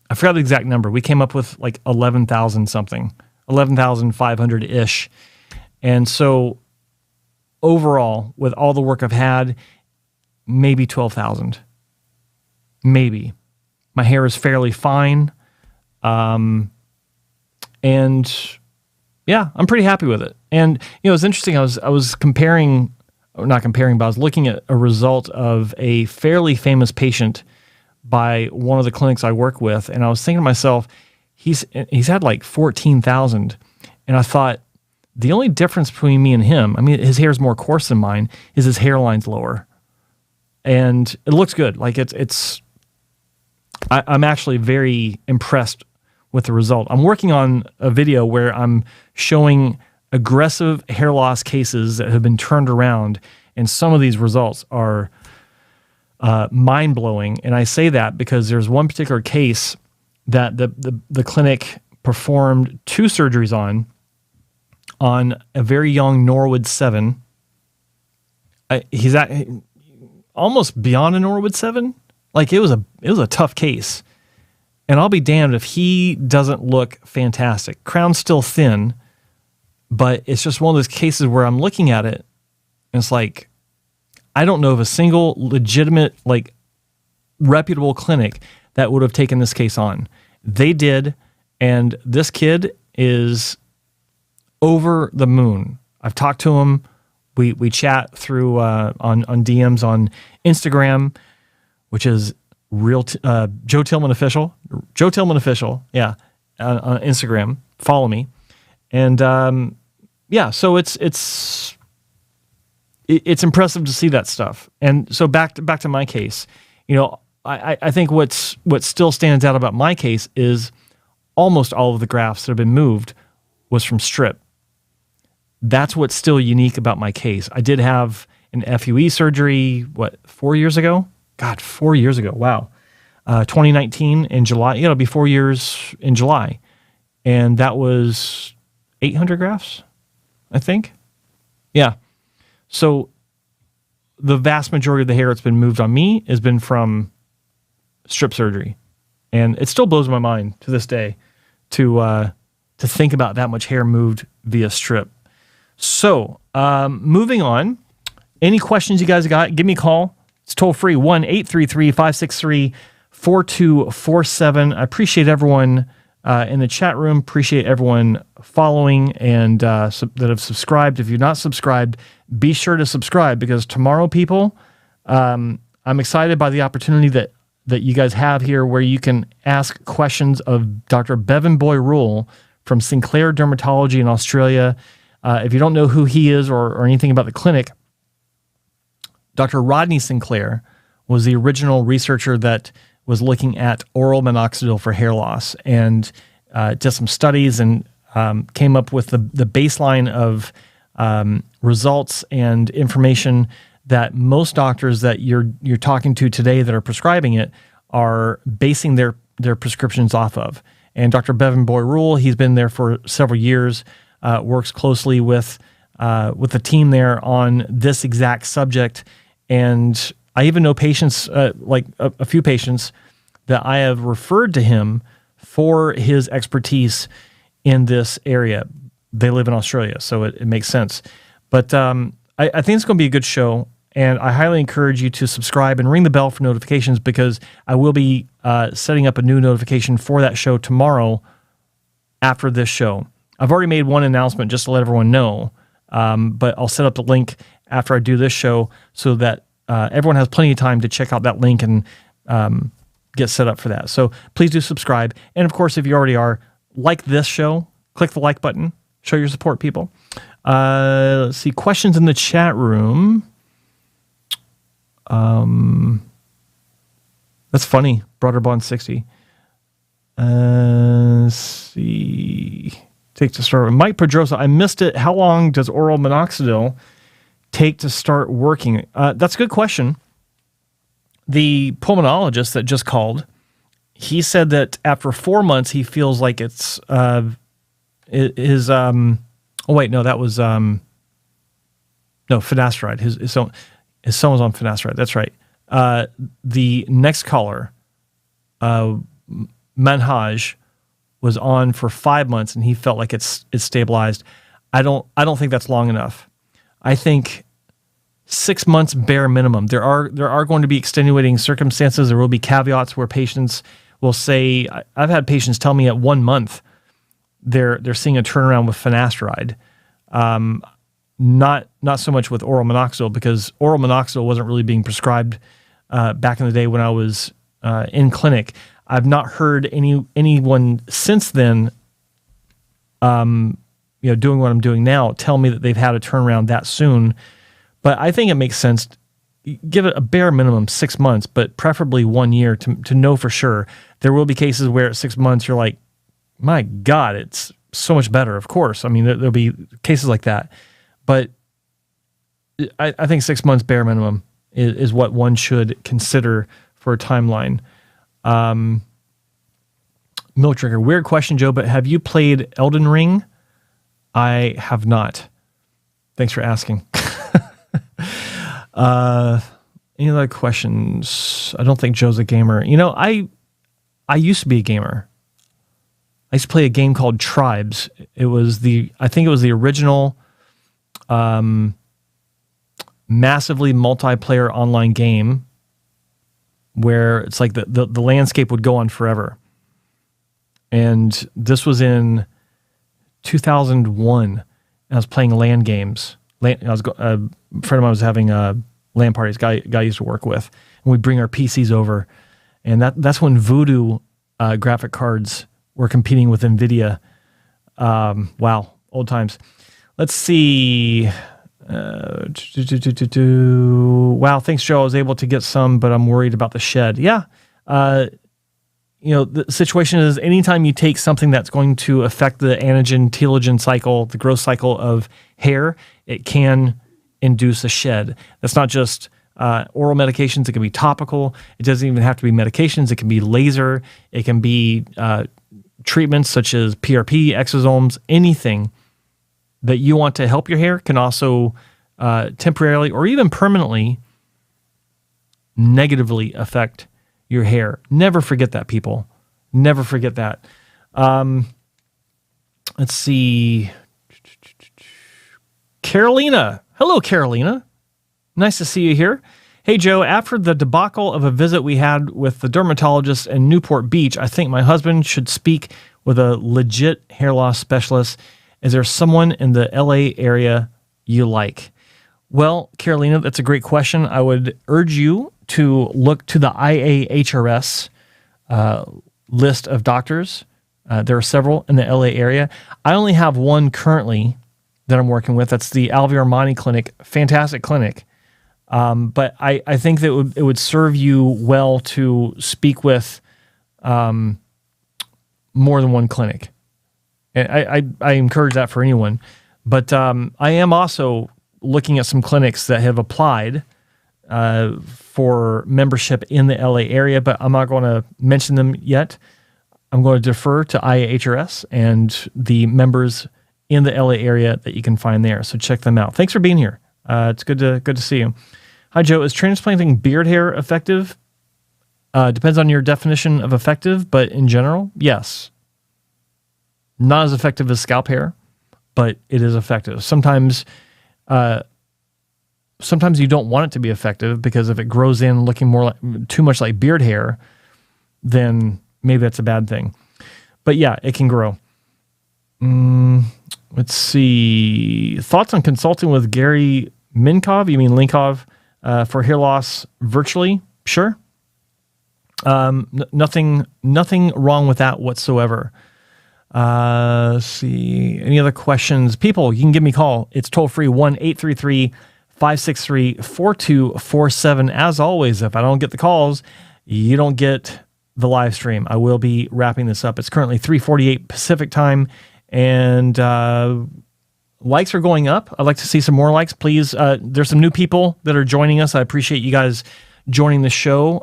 I forgot the exact number. We came up with like 11,000 something, 11,500-ish. And so overall, with all the work I've had, maybe 12,000. Maybe. My hair is fairly fine. And yeah, I'm pretty happy with it. And, it's interesting. I was comparing, or not comparing, but I was looking at a result of a fairly famous patient by one of the clinics I work with. And I was thinking to myself, he's had like 14,000. And I thought, the only difference between me and him, I mean, his hair is more coarse than mine, is his hairline's lower. And it looks good. Like I'm actually very impressed with the result. I'm working on a video where I'm showing aggressive hair loss cases that have been turned around, and some of these results are mind-blowing. And I say that because there's one particular case that the clinic performed 2 surgeries on a very young Norwood 7. He's almost beyond a Norwood 7. Like, it was a tough case. And I'll be damned if he doesn't look fantastic. Crown's still thin, but it's just one of those cases where I'm looking at it, and it's like, I don't know of a single legitimate, like, reputable clinic that would have taken this case on. They did, and this kid is over the moon. I've talked to him. We chat through on DMs on Instagram, which is Joe Tillman Official. Joe Tillman Official, yeah, on Instagram. Follow me, and so it's impressive to see that stuff. And so back to my case, I think what still stands out about my case is almost all of the grafts that have been moved was from strip. That's what's still unique about my case. I did have an FUE surgery, 4 years ago? God, 4 years ago. Wow. 2019 in July. It'll be 4 years in July. And that was 800 grafts, I think. Yeah. So the vast majority of the hair that's been moved on me has been from strip surgery. And it still blows my mind to this day to think about that much hair moved via strip. So, moving on. Any questions you guys got, give me a call. It's toll free, 1-833-563-4247. I appreciate everyone in the chat room. Appreciate everyone following and that have subscribed. If you're not subscribed, be sure to subscribe, because tomorrow, people, I'm excited by the opportunity that you guys have here, where you can ask questions of Dr. Bevan Boy Rule from Sinclair Dermatology in Australia. If you don't know who he is or anything about the clinic, Dr. Rodney Sinclair was the original researcher that was looking at oral minoxidil for hair loss, and did some studies and came up with the baseline of results and information that most doctors that you're talking to today that are prescribing it are basing their prescriptions off of. And Dr. Bevan Boy Rule, he's been there for several years. Works closely with the team there on this exact subject. And I even know patients, like a few patients, that I have referred to him for his expertise in this area. They live in Australia, so it makes sense. But I think it's going to be a good show, and I highly encourage you to subscribe and ring the bell for notifications, because I will be setting up a new notification for that show tomorrow after this show. I've already made one announcement just to let everyone know, but I'll set up the link after I do this show so that everyone has plenty of time to check out that link and get set up for that. So please do subscribe. And of course, if you already are, like this show, click the like button, show your support, people. Let's see, questions in the chat room. That's funny, Broaderbond 60. Let's see. Take to start. Mike Pedroza, I missed it. How long does oral minoxidil take to start working? That's a good question. The pulmonologist that just called, he said that after 4 months, he feels like it's his. Oh wait, no, that was no finasteride. His son was on finasteride. That's right. The next caller, Manhaj, was on for 5 months, and he felt like it's stabilized. I don't think that's long enough. I think 6 months bare minimum. There are going to be extenuating circumstances. There will be caveats where patients will say, I've had patients tell me at 1 month they're seeing a turnaround with finasteride. Not so much with oral minoxidil, because oral minoxidil wasn't really being prescribed back in the day when I was in clinic. I've not heard anyone since then, doing what I'm doing now, tell me that they've had a turnaround that soon. But I think it makes sense. Give it a bare minimum 6 months, but preferably 1 year to know for sure. There will be cases where at 6 months you're like, my God, it's so much better. Of course, I mean there'll be cases like that, but I think 6 months bare minimum is what one should consider for a timeline. Milkdrinker, weird question, Joe, but have you played Elden Ring? I have not. Thanks for asking. Any other questions? I don't think Joe's a gamer. I used to be a gamer. I used to play a game called Tribes. I think it was the original massively multiplayer online game where it's like the landscape would go on forever. And this was in 2001. I was playing LAN games. A friend of mine was having LAN parties, guy I used to work with, and we'd bring our PCs over. And that's when Voodoo graphic cards were competing with NVIDIA. Wow, old times. Let's see. Wow, thanks, Joe. I was able to get some, but I'm worried about the shed. Yeah. The situation is anytime you take something that's going to affect the anagen, telogen cycle, the growth cycle of hair, it can induce a shed. That's not just oral medications. It can be topical. It doesn't even have to be medications. It can be laser. It can be treatments such as PRP, exosomes, anything that you want to help your hair can also temporarily or even permanently negatively affect your hair. Never forget that, people. Never forget that. Let's see. Carolina. Hello, Carolina. Nice to see you here. Hey, Joe, after the debacle of a visit we had with the dermatologist in Newport Beach, I think my husband should speak with a legit hair loss specialist. Is there someone in the LA area you like? Well, Carolina, that's a great question. I would urge you to look to the IAHRS list of doctors. There are several in the LA area. I only have one currently that I'm working with. That's the Alvia Armani Clinic. Fantastic clinic. But I think that it would serve you well to speak with more than one clinic. And I encourage that for anyone. But I am also looking at some clinics that have applied for membership in the LA area, but I'm not going to mention them yet. I'm going to defer to IAHRS and the members in the LA area that you can find there. So check them out. Thanks for being here. It's good to see you. Hi, Joe. Is transplanting beard hair effective? Depends on your definition of effective, but in general, yes. Not as effective as scalp hair, but it is effective. Sometimes you don't want it to be effective because if it grows in looking too much like beard hair, then maybe that's a bad thing. But yeah, it can grow. Let's see. Thoughts on consulting with Gary Linkov? You mean Linkov for hair loss virtually? Sure. Nothing wrong with that whatsoever. Let's see. Any other questions? People, you can give me a call. It's toll free 1-833-563-4247. As always, if I don't get the calls, you don't get the live stream. I will be wrapping this up. It's currently 3:48 Pacific time, and likes are going up. I'd like to see some more likes, please. There's some new people that are joining us. I appreciate you guys joining the show.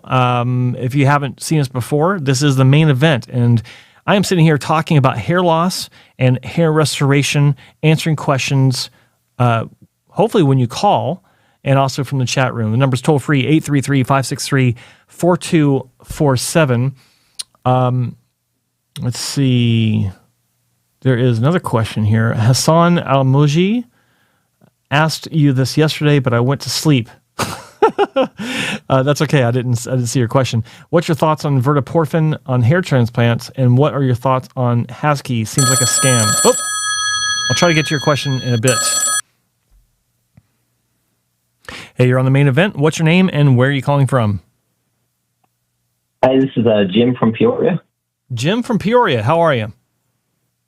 If you haven't seen us before, this is the main event, and I am sitting here talking about hair loss and hair restoration, answering questions, hopefully when you call, and also from the chat room. The number's toll free, 833-563-4247. Let's see. There is another question here. Hassan Al-Muhje asked you this yesterday, but I went to sleep. That's okay. I didn't see your question. What's your thoughts on Verteporfin on hair transplants, and what are your thoughts on Haskey? Seems like a scam. Oh, I'll try to get to your question in a bit. Hey, you're on the main event. What's your name and where are you calling from? Hi, this is Jim from Peoria. Jim from Peoria. How are you?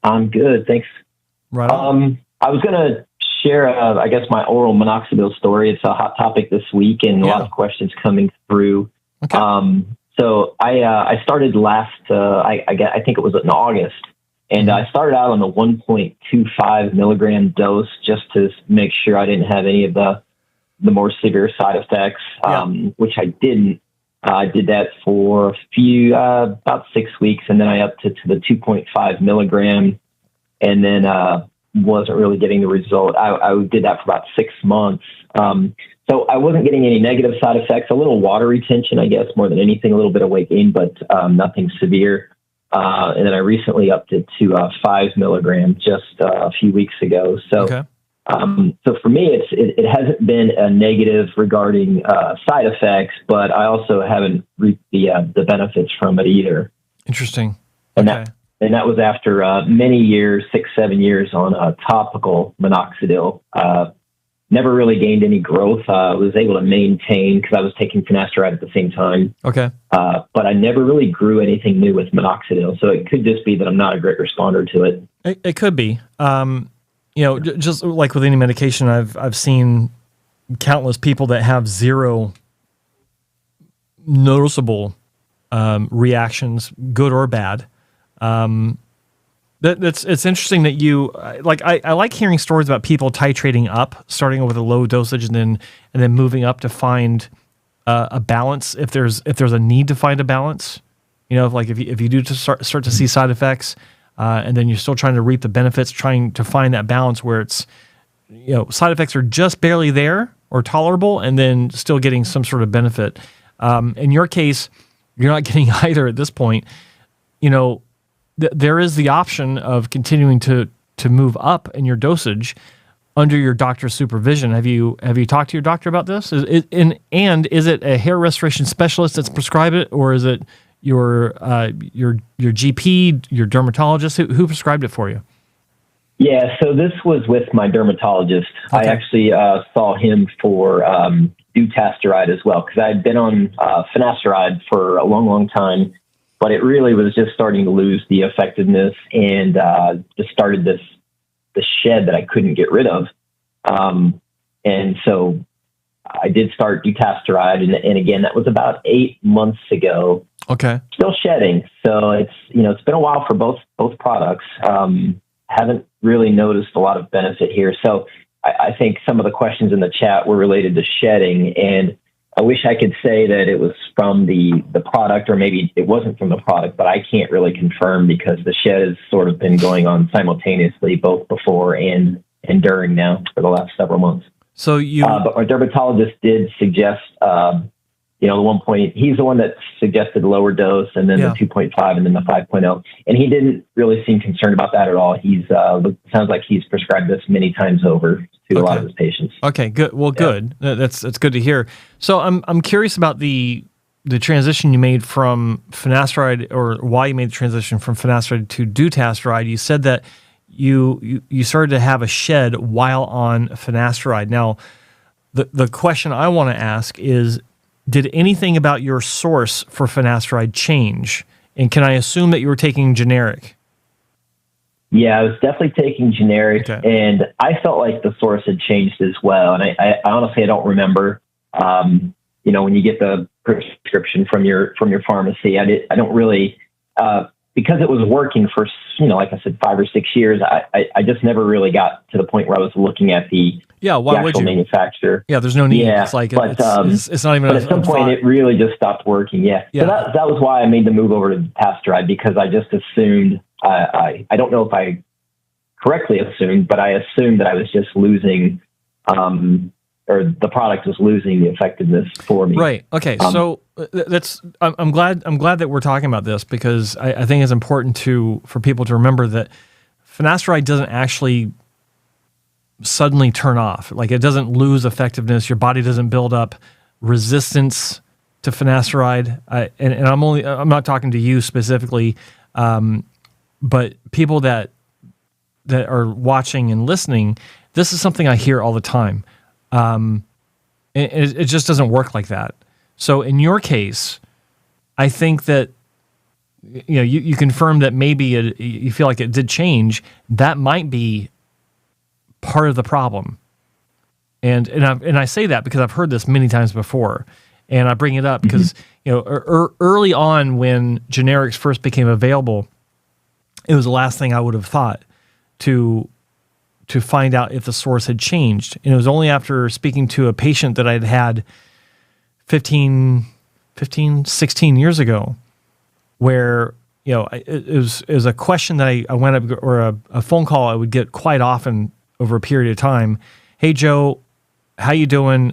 I'm good, thanks. Right on. I was going to share, I guess, my oral minoxidil story. It's a hot topic this week, and a lot of questions coming through. Okay. So I started last, I think it was in August, and I started out on the 1.25 milligram dose just to make sure I didn't have any of the more severe side effects, which I didn't. I did that for about 6 weeks, and then I upped it to the 2.5 milligram, and then wasn't really getting the result. I did that for about 6 months. So I wasn't getting any negative side effects, a little water retention, I guess, more than anything, a little bit of weight gain, but nothing severe. And then I recently upped it to 5 milligram just a few weeks ago. So So for me, it hasn't been a negative regarding side effects, but I also haven't reaped the benefits from it either. Interesting. And okay. that was after many years, 6-7 years on topical minoxidil. Never really gained any growth. Was able to maintain because I was taking finasteride at the same time. Okay. But I never really grew anything new with minoxidil. So it could just be that I'm not a great responder to it. It could be. Just like with any medication, I've seen countless people that have zero noticeable reactions, good or bad. It's interesting that you like. I like hearing stories about people titrating up, starting with a low dosage, and then moving up to find a balance. If there's a need to find a balance, if you do to start to see side effects, and then you're still trying to reap the benefits, trying to find that balance where it's side effects are just barely there or tolerable, and then still getting some sort of benefit. In your case, you're not getting either at this point. There is the option of continuing to move up in your dosage under your doctor's supervision. Have you talked to your doctor about this? Is it a hair restoration specialist that's prescribed it, or is it your GP, your dermatologist? Who prescribed it for you? Yeah, so this was with my dermatologist. Okay. I actually saw him for dutasteride as well, because I had been on finasteride for a long, long time. But it really was just starting to lose the effectiveness and just started the shed that I couldn't get rid of. And so I did start dutasteride. And again, that was about 8 months ago. Okay. Still shedding. So it's been a while for both products. Haven't really noticed a lot of benefit here. So I think some of the questions in the chat were related to shedding, and I wish I could say that it was from the product, or maybe it wasn't from the product, but I can't really confirm because the shed has sort of been going on simultaneously, both before and during now for the last several months. So but my dermatologist did suggest, the 1 he's the one that suggested the lower dose, and then the 2.5 and then the 5.0. And he didn't really seem concerned about that at all. He's sounds like he's prescribed this many times over to a lot of his patients. Okay, good. Well, good. That's good to hear. So I'm curious about the transition you made from finasteride, or why you made the transition from finasteride to dutasteride. You said that you started to have a shed while on finasteride. Now, the question I want to ask is, did anything about your source for finasteride change? And can I assume that you were taking generic? Yeah, I was definitely taking generic, and I felt like the source had changed as well. And I honestly, I don't remember. When you get the prescription from your pharmacy, I don't really, because it was working for, like I said, 5 or 6 years. I just never really got to the point where I was looking at the actual manufacturer. Yeah, there's no need. Yeah, it's like but, it's not even. But at some point, it really just stopped working. Yeah. So that was why I made the move over to dutasteride, because I just assumed. I don't know if I correctly assumed, but I assumed that I was just losing, or the product was losing the effectiveness for me. Right. Okay. So that's. I'm glad that we're talking about this, because I think it's important for people to remember that finasteride doesn't actually suddenly turn off. Like, it doesn't lose effectiveness. Your body doesn't build up resistance to finasteride. And I'm not talking to you specifically, but people that are watching and listening, this is something I hear all the time. It just doesn't work like that. So in your case, I think that you confirmed that maybe you feel like it did change. That might be part of the problem. And I say that because I've heard this many times before, and I bring it up because early on, when generics first became available, it was the last thing I would have thought to find out if the source had changed. And it was only after speaking to a patient that I'd had 15, 16 years ago, where it was a question that I went up, or a phone call I would get quite often over a period of time. Hey, Joe, how you doing?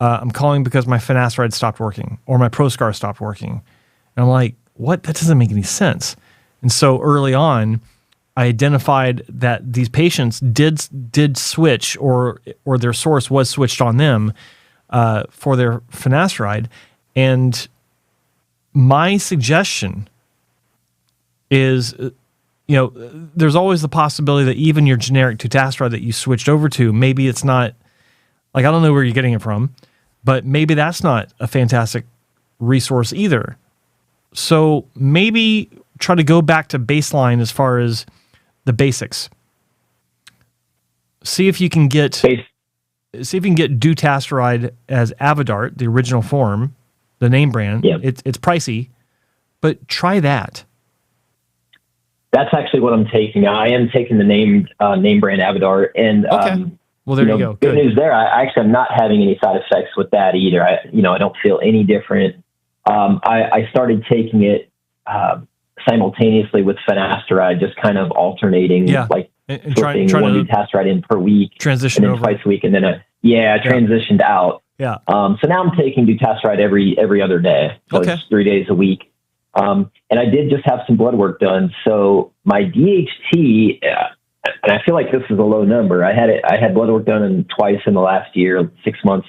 I'm calling because my finasteride stopped working, or my Proscar stopped working. And I'm like, what? That doesn't make any sense. And so early on, I identified that these patients did switch, or their source was switched on them for their finasteride. And my suggestion is, there's always the possibility that even your generic dutasteride that you switched over to, maybe it's not, like, I don't know where you're getting it from, but maybe that's not a fantastic resource either. So maybe try to go back to baseline as far as the basics. See if you can get dutasteride as Avodart, the original form, the name brand. Yeah. It's pricey, but try that. That's actually what I'm taking. I am taking the name brand Avodart, and okay. Well, there you go. Good news there. I actually am not having any side effects with that either. I don't feel any different. I started taking it simultaneously with finasteride, just kind of alternating, like and flipping trying one to dutasteride in per week, transition and then over twice a week, and then transitioned out. Yeah. So now I'm taking dutasteride every other day. So it's 3 days a week. And I did just have some blood work done. So my DHT, and I feel like this is a low number. I had blood work done twice in the last year, 6 months.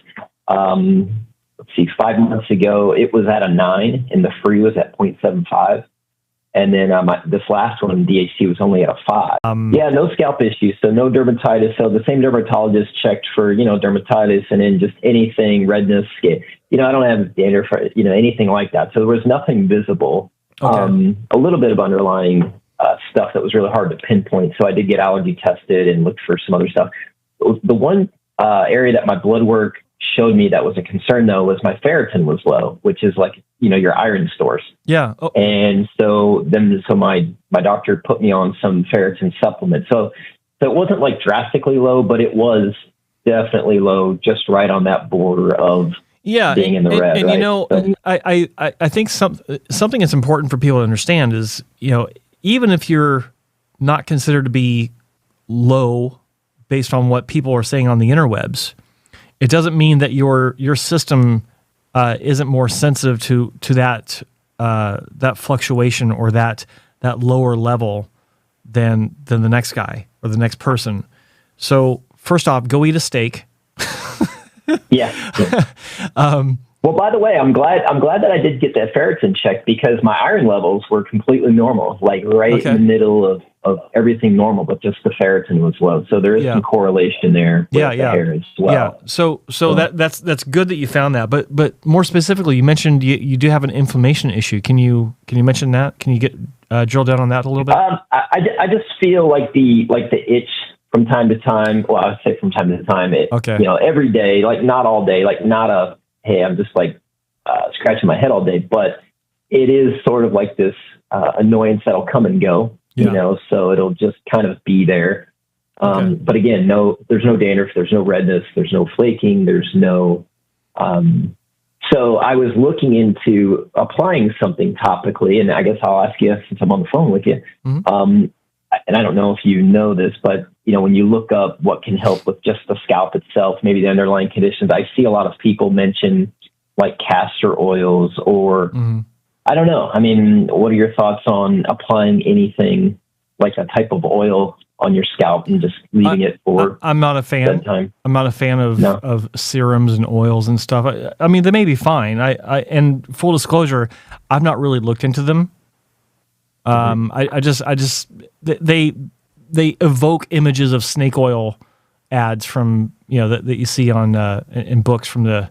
5 months ago, it was at a 9, and the free was at 0.75. And then this last one, DHT, was only at a 5. No scalp issues, so no dermatitis. So the same dermatologist checked for, dermatitis, and then just anything, redness, skin. I don't have dandruff, anything like that. So there was nothing visible. Okay. A little bit of underlying stuff that was really hard to pinpoint. So I did get allergy tested and looked for some other stuff. The one area that my blood work showed me that was a concern, though, was my ferritin was low, which is like, your iron stores. Yeah. Oh. And so my doctor put me on some ferritin supplement. So it wasn't like drastically low, but it was definitely low, just right on that border of being in the red. And right? I think something that's important for people to understand is, even if you're not considered to be low based on what people are saying on the interwebs, it doesn't mean that your system isn't more sensitive to that fluctuation or that lower level than the next guy or the next person. So first off, go eat a steak. Yeah. Well, by the way, I'm glad that I did get that ferritin checked, because my iron levels were completely normal, like in the middle of everything normal, but just the ferritin was low. So there is some correlation there with the hair as well. Yeah. So that's good that you found that. But more specifically, you mentioned you do have an inflammation issue. Can you mention that? Can you get drill down on that a little bit? I just feel like the itch from time to time. Well, I would say from time to time. Every day, like not all day, like not a, hey, I'm just like scratching my head all day, but it is sort of like this annoyance that'll come and go, so it'll just kind of be there. But again, there's no dandruff, there's no redness, there's no flaking, there's no, so I was looking into applying something topically, and I guess I'll ask you, since I'm on the phone with you, and I don't know if you know this, but when you look up what can help with just the scalp itself, maybe the underlying conditions, I see a lot of people mention like castor oils or I don't know. I mean, what are your thoughts on applying anything like a type of oil on your scalp and just leaving it for? I'm not a fan. Time? I'm not a fan of serums and oils and stuff. I mean, they may be fine. And full disclosure, I've not really looked into them. They evoke images of snake oil ads from, that you see on in books from the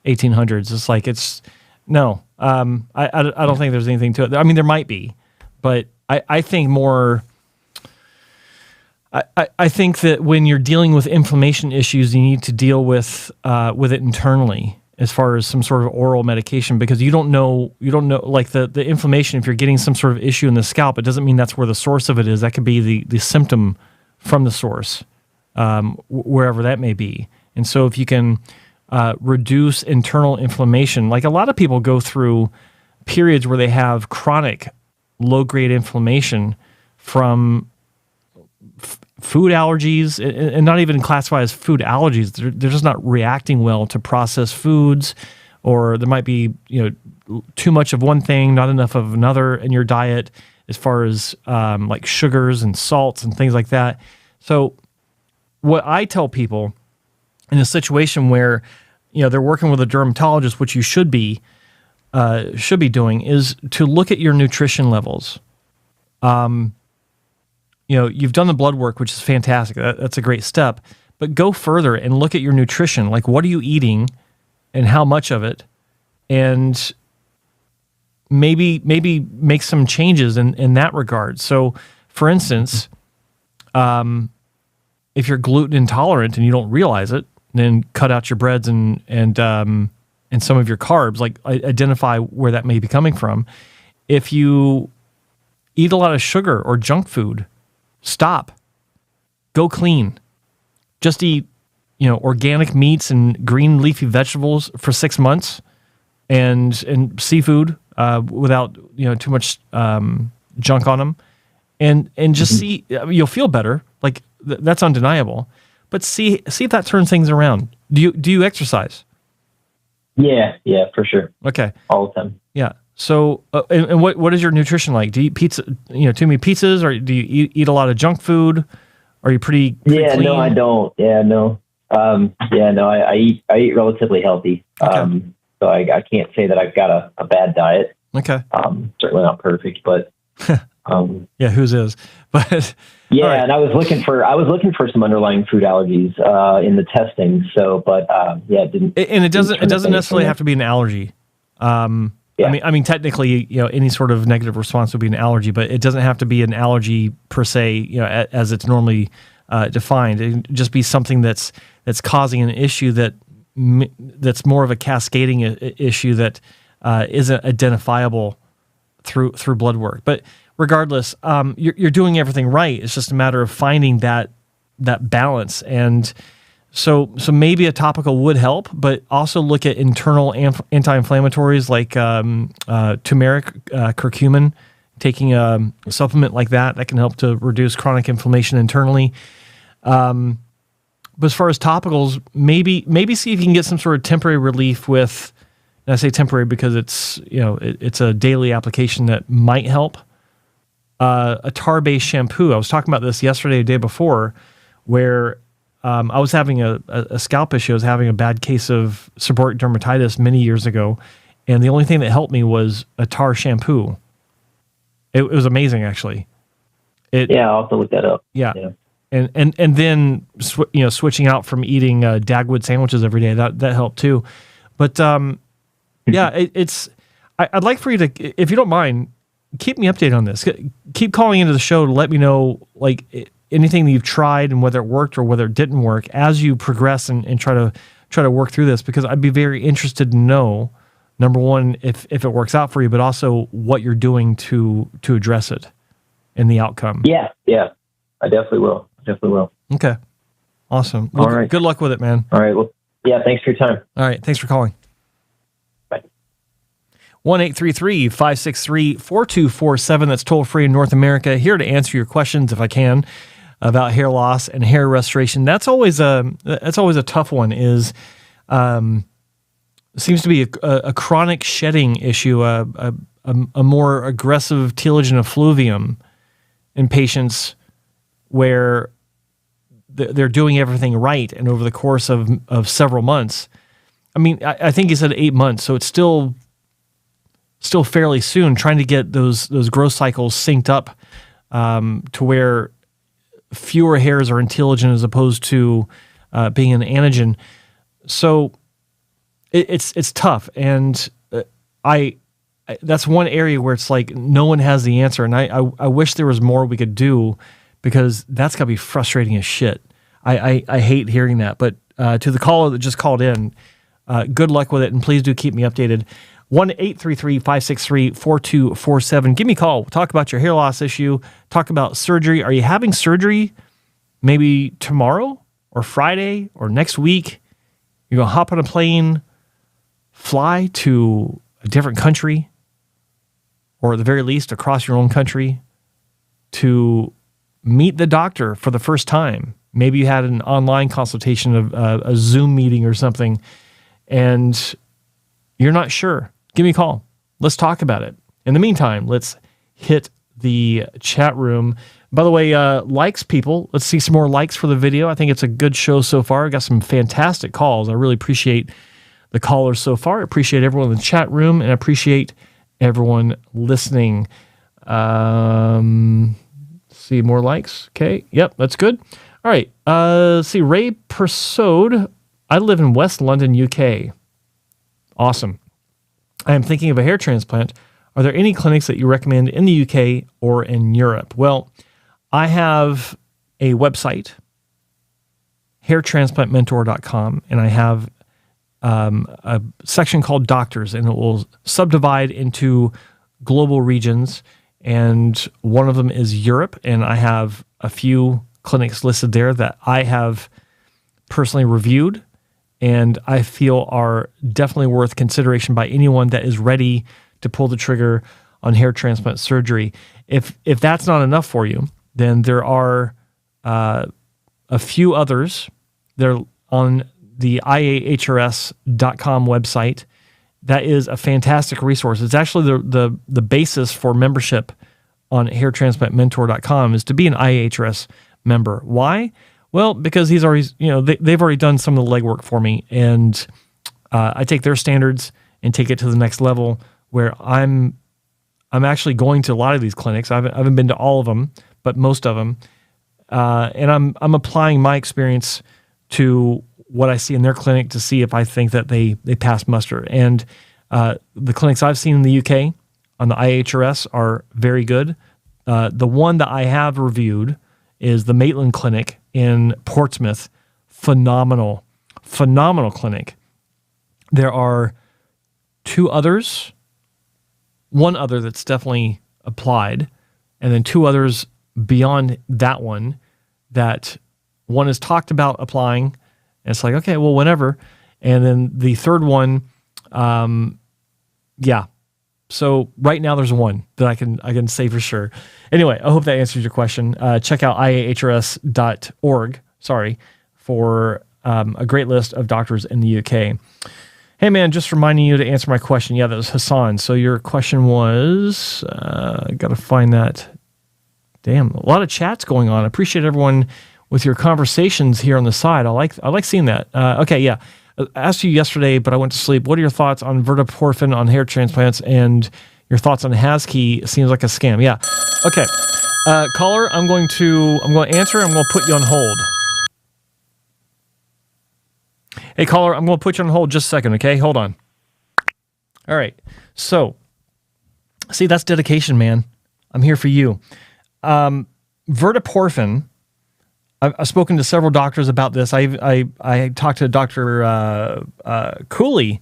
1800s. It's like, no. I don't think there's anything to it. I mean, there might be, but I think more. I think that when you're dealing with inflammation issues, you need to deal with it internally, as far as some sort of oral medication, because you don't know like the inflammation. If you're getting some sort of issue in the scalp, it doesn't mean that's where the source of it is. That could be the symptom from the source, wherever that may be. And so if you can reduce internal inflammation, like a lot of people go through periods where they have chronic low-grade inflammation from food allergies, and not even classified as food allergies. They're just not reacting well to processed foods, or there might be too much of one thing, not enough of another in your diet. as far as like sugars and salts and things like that. So what I tell people in a situation where, they're working with a dermatologist, which you should be doing, is to look at your nutrition levels. You've done the blood work, which is fantastic. That's a great step. But go further and look at your nutrition. Like, what are you eating and how much of it? And maybe make some changes in that regard. So, for instance, if you're gluten intolerant and you don't realize it, then cut out your breads and some of your carbs. Like, identify where that may be coming from. If you eat a lot of sugar or junk food, stop. Go clean. Just eat, organic meats and green leafy vegetables for 6 months, and seafood without too much junk on them, and just see. You'll feel better. Like that's undeniable. But see if that turns things around. Do you exercise? Yeah, for sure. Okay. All the time. Yeah. So, and what is your nutrition like? Do you eat pizza? Too many pizzas, or do you eat a lot of junk food? Are you pretty yeah, clean? No, I don't. Yeah, no. I eat relatively healthy. Okay. So I can't say that I've got a bad diet. Okay. Certainly not perfect, but yeah, whose is? But yeah, right. And I was looking for some underlying food allergies in the testing. So, but it didn't. And it doesn't necessarily have to be an allergy. Yeah. I mean, technically, any sort of negative response would be an allergy, but it doesn't have to be an allergy per se, as it's normally defined. It can just be something that's causing an issue that's more of a cascading issue that isn't identifiable through blood work. But regardless, you're doing everything right. It's just a matter of finding that balance. And so maybe a topical would help, but also look at internal anti-inflammatories like turmeric, curcumin. Taking a supplement like that can help to reduce chronic inflammation internally. But as far as topicals, maybe see if you can get some sort of temporary relief with. And I say temporary because it's it's a daily application that might help. A tar-based shampoo. I was talking about this yesterday, the day before, where I was having a scalp issue. I was having a bad case of seborrheic dermatitis many years ago, and the only thing that helped me was a tar shampoo. It was amazing, actually. I'll have to look that up. Yeah. And then switching out from eating Dagwood sandwiches every day, that helped too. But I'd like for you to, if you don't mind, keep me updated on this. Keep calling into the show to let me know anything that you've tried and whether it worked or whether it didn't work as you progress and try to work through this, because I'd be very interested to know, number one, if it works out for you, but also what you're doing to address it and the outcome. Yeah. I definitely will. Okay. Awesome. Well, all right. Good luck with it, man. All right. Well, yeah, thanks for your time. All right. Thanks for calling. Bye. 1-833-563-4247. That's toll free in North America. Here to answer your questions, if I can, about hair loss and hair restoration. That's always a tough one. Seems to be a chronic shedding issue, a more aggressive telogen effluvium in patients where they're doing everything right, and over the course of several months. I mean, I think he said 8 months, so it's still fairly soon, trying to get those growth cycles synced up to where fewer hairs are in telogen as opposed to being an anagen. So it's tough, and that's one area where it's like no one has the answer, and I wish there was more we could do, because that's gotta be frustrating as shit. I hate hearing that, but to the caller that just called in, good luck with it, and please do keep me updated. 1-833-563-4247. Give me a call. We'll talk about your hair loss issue. Talk about surgery. Are you having surgery maybe tomorrow or Friday or next week? You're going to hop on a plane, fly to a different country, or at the very least across your own country, to meet the doctor for the first time. Maybe you had an online consultation, of a Zoom meeting or something, and you're not sure. Give me a call. Let's talk about it. In the meantime, let's hit the chat room. By the way, likes, people. Let's see some more likes for the video. I think it's a good show so far. I got some fantastic calls. I really appreciate the callers so far. I appreciate everyone in the chat room, and I appreciate everyone listening. See more likes. Okay. Yep, that's good. All right. Let's see. Ray Persaud. I live in West London, UK. Awesome. I am thinking of a hair transplant. Are there any clinics that you recommend in the UK or in Europe? Well, I have a website, hairtransplantmentor.com, and I have a section called Doctors, and it will subdivide into global regions, and one of them is Europe, and I have a few clinics listed there that I have personally reviewed and I feel are definitely worth consideration by anyone that is ready to pull the trigger on hair transplant surgery. If that's not enough for you, then there are a few others. They're on the iahrs.com website. That is a fantastic resource. It's actually the basis for membership on hairtransplantmentor.com is to be an IAHRS member. Why? Well, because he's already, they've already done some of the legwork for me, and I take their standards and take it to the next level where I'm actually going to a lot of these clinics. I haven't been to all of them, but most of them, and I'm applying my experience to what I see in their clinic to see if I think that they pass muster. And the clinics I've seen in the UK on the IHRS are very good. The one that I have reviewed is the Maitland Clinic in Portsmouth. Phenomenal clinic. There are two others, one other that's definitely applied, and then two others beyond that one that one is talked about applying, and it's like, okay, well, whenever. And then the third one, yeah. So right now there's one that I can say for sure. Anyway, I hope that answers your question. Check out iahrs.org, for a great list of doctors in the UK. Hey man, just reminding you to answer my question. Yeah, that was Hassan. So your question was, got to find that. Damn, a lot of chats going on. I appreciate everyone with your conversations here on the side. I like seeing that. Okay, yeah. I asked you yesterday, but I went to sleep. What are your thoughts on Verteporfin on hair transplants and your thoughts on Haskey? Seems like a scam. Yeah. Okay. Caller, I'm going to answer. I'm going to put you on hold. Hey, caller, I'm going to put you on hold just a second, okay? Hold on. All right. So, see, that's dedication, man. I'm here for you. Verteporfin, I've spoken to several doctors about this. I talked to Dr. Cooley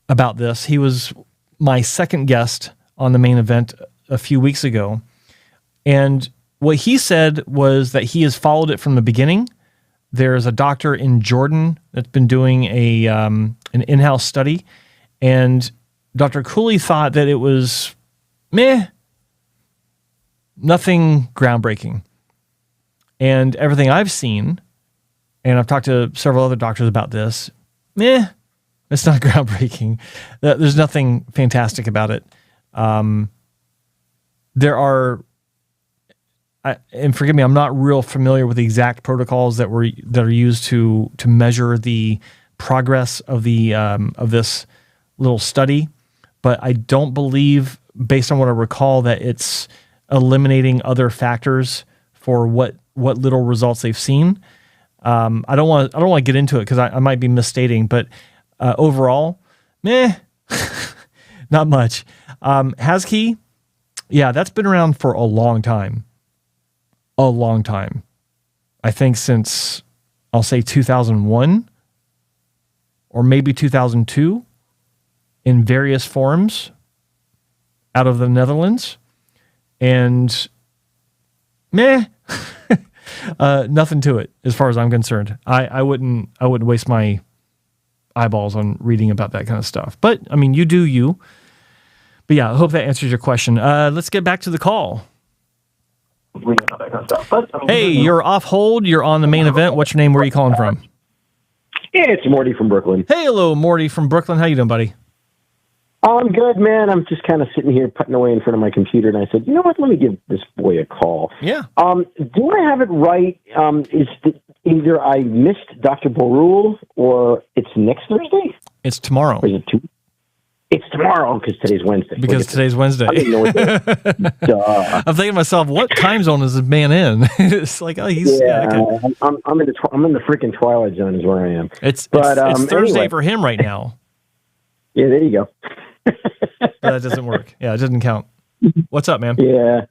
about this. He was my second guest on the main event a few weeks ago. And what he said was that he has followed it from the beginning. There's a doctor in Jordan that's been doing an in-house study. And Dr. Cooley thought that it was nothing groundbreaking. And everything I've seen, and I've talked to several other doctors about this, it's not groundbreaking. There's nothing fantastic about it. There are, and forgive me, I'm not real familiar with the exact protocols that are used to measure the progress of this little study, but I don't believe, based on what I recall, that it's eliminating other factors for what little results they've seen. I don't want to get into it because I might be misstating, but overall, not much. Haskey, yeah, that's been around for a long time. I think since, I'll say 2001 or maybe 2002 in various forms out of the Netherlands. And nothing to it as far as I'm concerned. I wouldn't waste my eyeballs on reading about that kind of stuff. But I mean, you do you. But yeah, I hope that answers your question. Let's get back to the call. Hey, you're off hold. You're on the main event. What's your name? Where are you calling from? Yeah, it's Morty from Brooklyn. Hey, hello, Morty from Brooklyn. How you doing, buddy? Oh, I'm good, man. I'm just kind of sitting here putting away in front of my computer, and I said, you know what? Let me give this boy a call. Yeah. Do I have it right? Either I missed Dr. Borul or it's next Thursday? It's tomorrow. Or is it two? It's tomorrow because today's Wednesday. Because today's Wednesday. I didn't know what Duh. I'm thinking to myself, what time zone is this man in? It's like, oh, he's okay. I'm in the freaking twilight zone is where I am. It's Thursday anyway. For him right now. Yeah, there you go. That doesn't work. Yeah, it doesn't count. What's up, man? Yeah.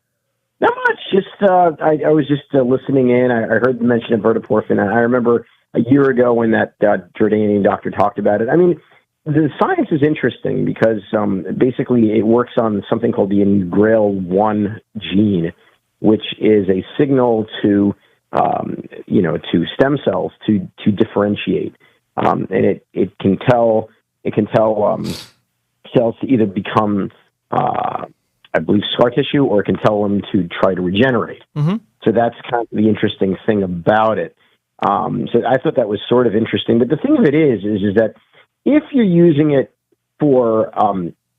Not much. Just I was just listening in. I heard the mention of Verteporfin. I remember a year ago when that Jordanian doctor talked about it. I mean, the science is interesting because basically it works on something called the Ingrail-1 gene, which is a signal to stem cells to differentiate, and it can tell cells to either become I believe scar tissue, or it can tell them to try to regenerate. Mm-hmm. So that's kind of the interesting thing about it. So I thought that was sort of interesting. But the thing of it is that if you're using it for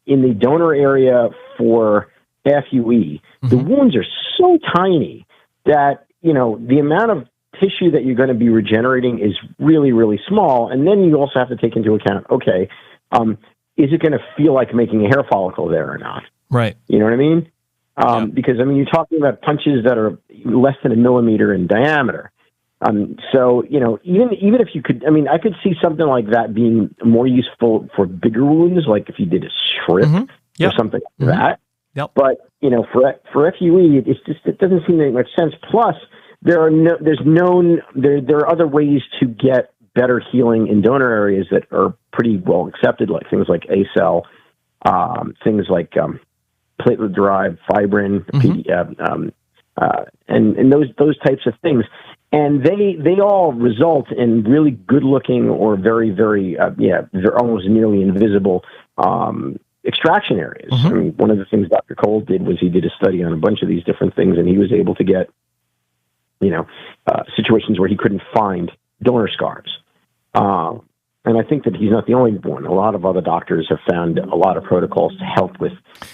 in the donor area for FUE, the wounds are so tiny that the amount of tissue that you're going to be regenerating is really, really small. And then you also have to take into account, okay, is it going to feel like making a hair follicle there or not? Right. You know what I mean? Because, you're talking about punches that are less than 1 millimeter in diameter. So, even if you could, I could see something like that being more useful for bigger wounds, like if you did a strip or something like that. Yep. But, for FUE, it doesn't seem to make much sense. Plus, there are other ways to get better healing in donor areas that are pretty well accepted, like things like ACell, things like platelet-derived fibrin, and those types of things. And they all result in really good-looking or very, very, they're almost nearly invisible extraction areas. One of the things Dr. Cole did was he did a study on a bunch of these different things, and he was able to get, situations where he couldn't find donor scars. And I think that he's not the only one. A lot of other doctors have found a lot of protocols to help with,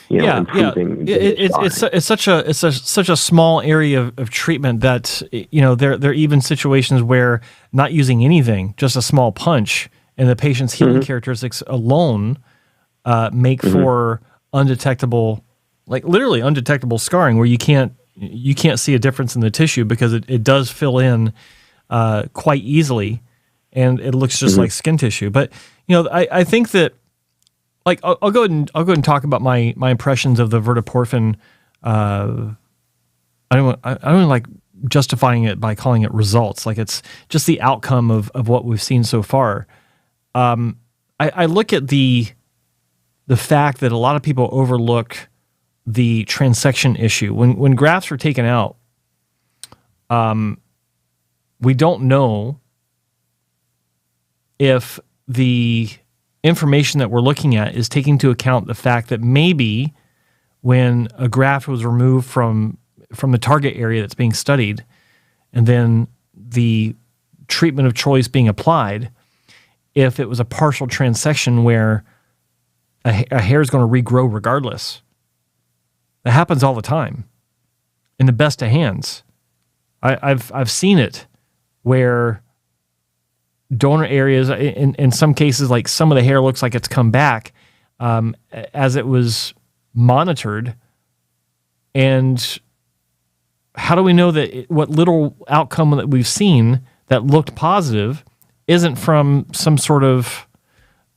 improving. It's such a small area of treatment that there are even situations where not using anything, just a small punch, and the patient's healing characteristics alone make for undetectable, like literally undetectable scarring, where you can't see a difference in the tissue because it does fill in quite easily. And it looks just like skin tissue. But I think that, like, I'll go ahead and talk about my impressions of the Verteporfin. I don't like justifying it by calling it results. Like, it's just the outcome of what we've seen so far. I look at the fact that a lot of people overlook the transection issue when grafts are taken out. We don't know if the information that we're looking at is taking into account the fact that maybe when a graft was removed from the target area that's being studied, and then the treatment of choice being applied, if it was a partial transection where a hair is going to regrow regardless. That happens all the time in the best of hands. I've seen it where donor areas, in some cases, like some of the hair looks like it's come back as it was monitored. And how do we know that what little outcome that we've seen that looked positive isn't from some sort of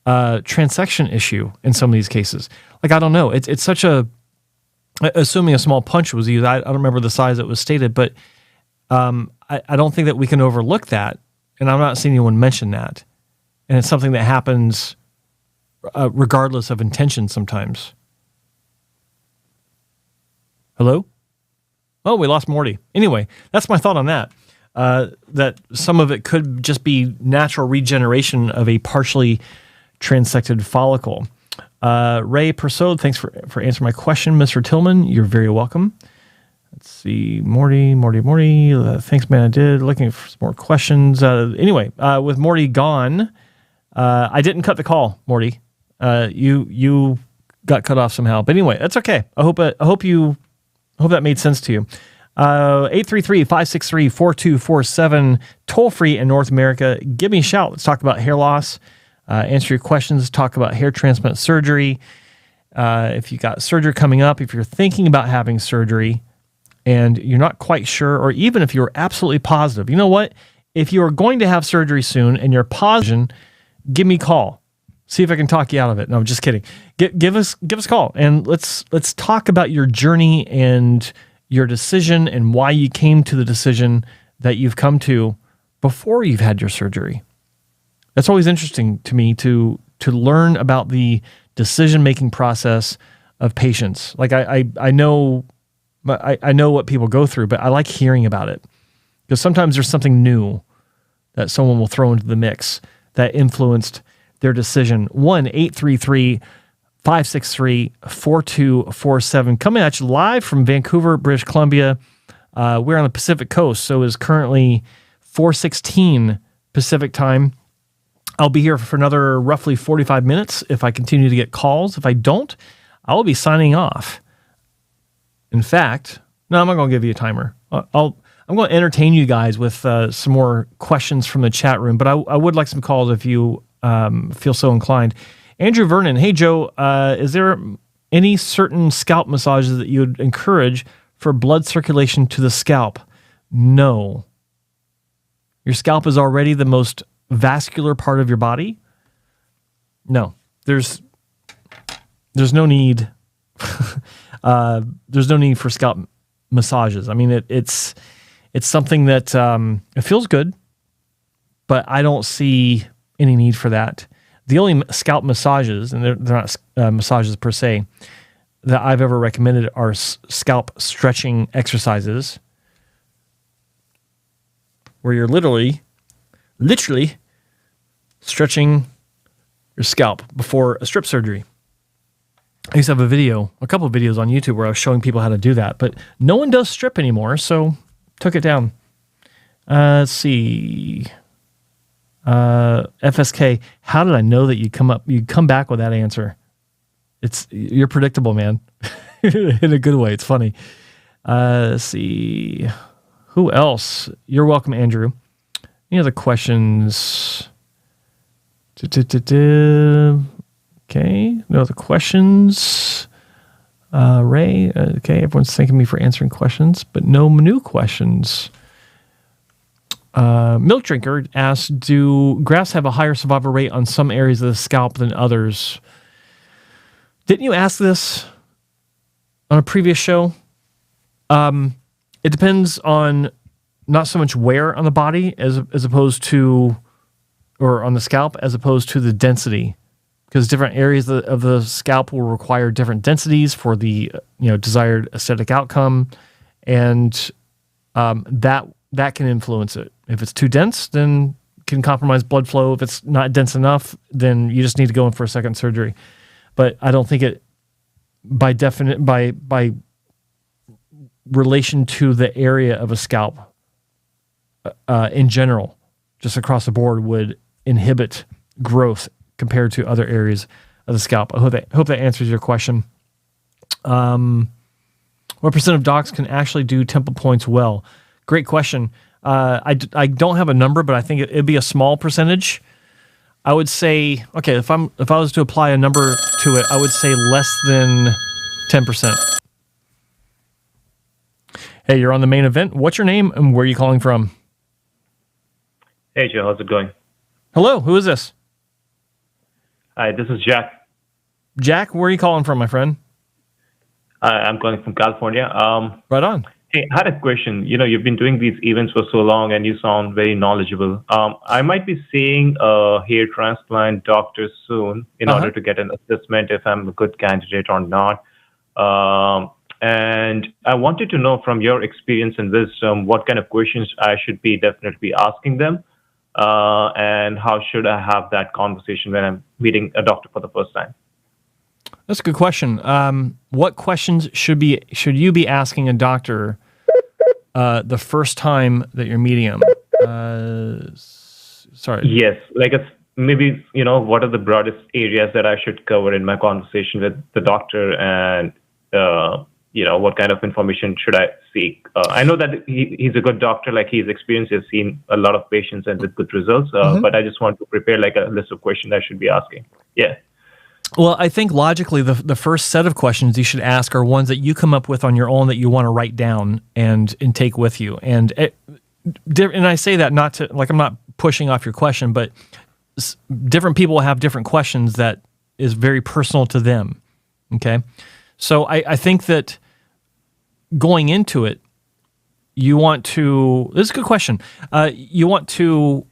transection issue in some of these cases? Like, I don't know. It's such a, assuming a small punch was used, I don't remember the size that was stated, but I don't think that we can overlook that. And I'm not seeing anyone mention that. And it's something that happens regardless of intention sometimes. Hello? Oh, we lost Morty. Anyway, that's my thought on that. That some of it could just be natural regeneration of a partially transected follicle. Ray Persaud, thanks for answering my question. Mr. Tillman, you're very welcome. Let's see, Morty. Thanks, man. I did. Looking for some more questions. Anyway, with Morty gone, I didn't cut the call, Morty. You got cut off somehow. But anyway, that's okay. I hope that made sense to you. 833-563-4247, toll free in North America. Give me a shout. Let's talk about hair loss. Answer your questions. Talk about hair transplant surgery. If you got surgery coming up, if you're thinking about having surgery and you're not quite sure, or even if you're absolutely positive, you know what? If you are going to have surgery soon and you're positive, give me a call. See if I can talk you out of it. No, I'm just kidding. Give us a call and let's talk about your journey and your decision and why you came to the decision that you've come to before you've had your surgery. That's always interesting to me to learn about the decision-making process of patients. Like I know what people go through, but I like hearing about it because sometimes there's something new that someone will throw into the mix that influenced their decision. 1-833-563-4247. Coming at you live from Vancouver, British Columbia. We're on the Pacific Coast, so it's currently 4:16 Pacific time. I'll be here for another roughly 45 minutes if I continue to get calls. If I don't, I will be signing off. In fact, no, I'm not going to give you a timer. I'm going to entertain you guys with some more questions from the chat room, but I would like some calls if you feel so inclined. Andrew Vernon, hey Joe, is there any certain scalp massages that you would encourage for blood circulation to the scalp? No. Your scalp is already the most vascular part of your body. No, there's no need. There's no need for scalp massages. I mean, it's something that it feels good, but I don't see any need for that. The only scalp massages, and they're not massages per se, that I've ever recommended are scalp stretching exercises, where you're literally stretching your scalp before a strip surgery. I used to have a couple of videos on YouTube where I was showing people how to do that, but no one does strip anymore, so took it down. Let's see. FSK, how did I know that you'd come back with that answer? You're predictable, man. In a good way. It's funny. Let's see. Who else? You're welcome, Andrew. Any other questions? Okay. No other questions. Ray. Okay. Everyone's thanking me for answering questions, but no new questions. Milkdrinker asks, do grafts have a higher survival rate on some areas of the scalp than others? Didn't you ask this on a previous show? It depends on not so much wear on the body as opposed to, or on the scalp, as opposed to the density, because different areas of the scalp will require different densities for the desired aesthetic outcome, and that can influence it. If it's too dense, then it can compromise blood flow. If it's not dense enough, then you just need to go in for a second surgery. But I don't think it, by relation to the area of a scalp, in general, just across the board, would inhibit growth compared to other areas of the scalp. I hope that answers your question. What % of docs can actually do temple points well? Great question. I don't have a number, but I think it'd be a small percentage. I would say, okay, if I was to apply a number to it, I would say less than 10%. Hey, you're on the main event. What's your name and where are you calling from? Hey, Joe. How's it going? Hello. Who is this? Hi, this is Jack. Jack, where are you calling from, my friend? I'm calling from California. Right on. Hey, I had a question. You've been doing these events for so long and you sound very knowledgeable. I might be seeing a hair transplant doctor soon in order to get an assessment if I'm a good candidate or not. And I wanted to know from your experience and wisdom what kind of questions I should be definitely asking them, and how should I have that conversation when I'm meeting a doctor for the first time? That's a good question. What questions should you be asking a doctor the first time that you're meeting him? Sorry. Yes, like maybe, what are the broadest areas that I should cover in my conversation with the doctor, and, what kind of information should I seek? I know that he's a good doctor, like he's experienced, he's seen a lot of patients and with good results, but I just want to prepare like a list of questions I should be asking. Yeah. Well, I think logically the first set of questions you should ask are ones that you come up with on your own that you want to write down and take with you. And I say that not to, like, I'm not pushing off your question, but different people have different questions that is very personal to them. Okay. So I think that going into it, you want to, this is a good question. You want to,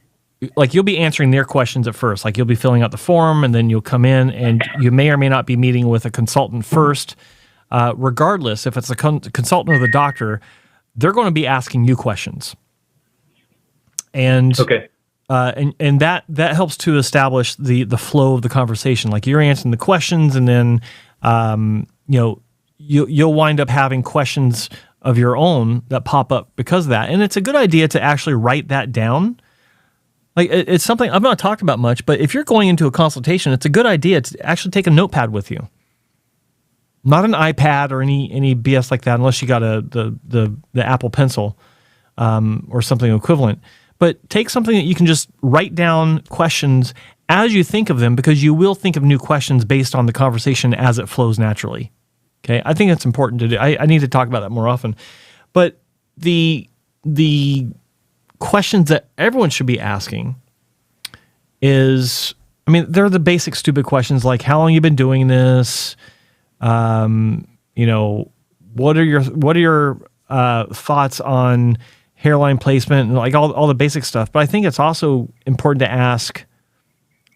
like, you'll be answering their questions at first. Like, you'll be filling out the form, and then you'll come in, and you may or may not be meeting with a consultant first. Regardless, if it's a consultant or the doctor, they're going to be asking you questions. And okay. And that helps to establish the flow of the conversation. Like, you're answering the questions, and then you'll wind up having questions of your own that pop up because of that. And it's a good idea to actually write that down. Like, it's something I've not talked about much, but if you're going into a consultation, it's a good idea to actually take a notepad with you. Not an iPad or any BS like that, unless you got the Apple Pencil or something equivalent. But take something that you can just write down questions as you think of them, because you will think of new questions based on the conversation as it flows naturally. Okay, I think that's important to do. I need to talk about that more often. But the questions that everyone should be asking is, I mean, they're the basic stupid questions like, how long you been doing this? What are your thoughts on hairline placement, and like all the basic stuff. But I think it's also important to ask,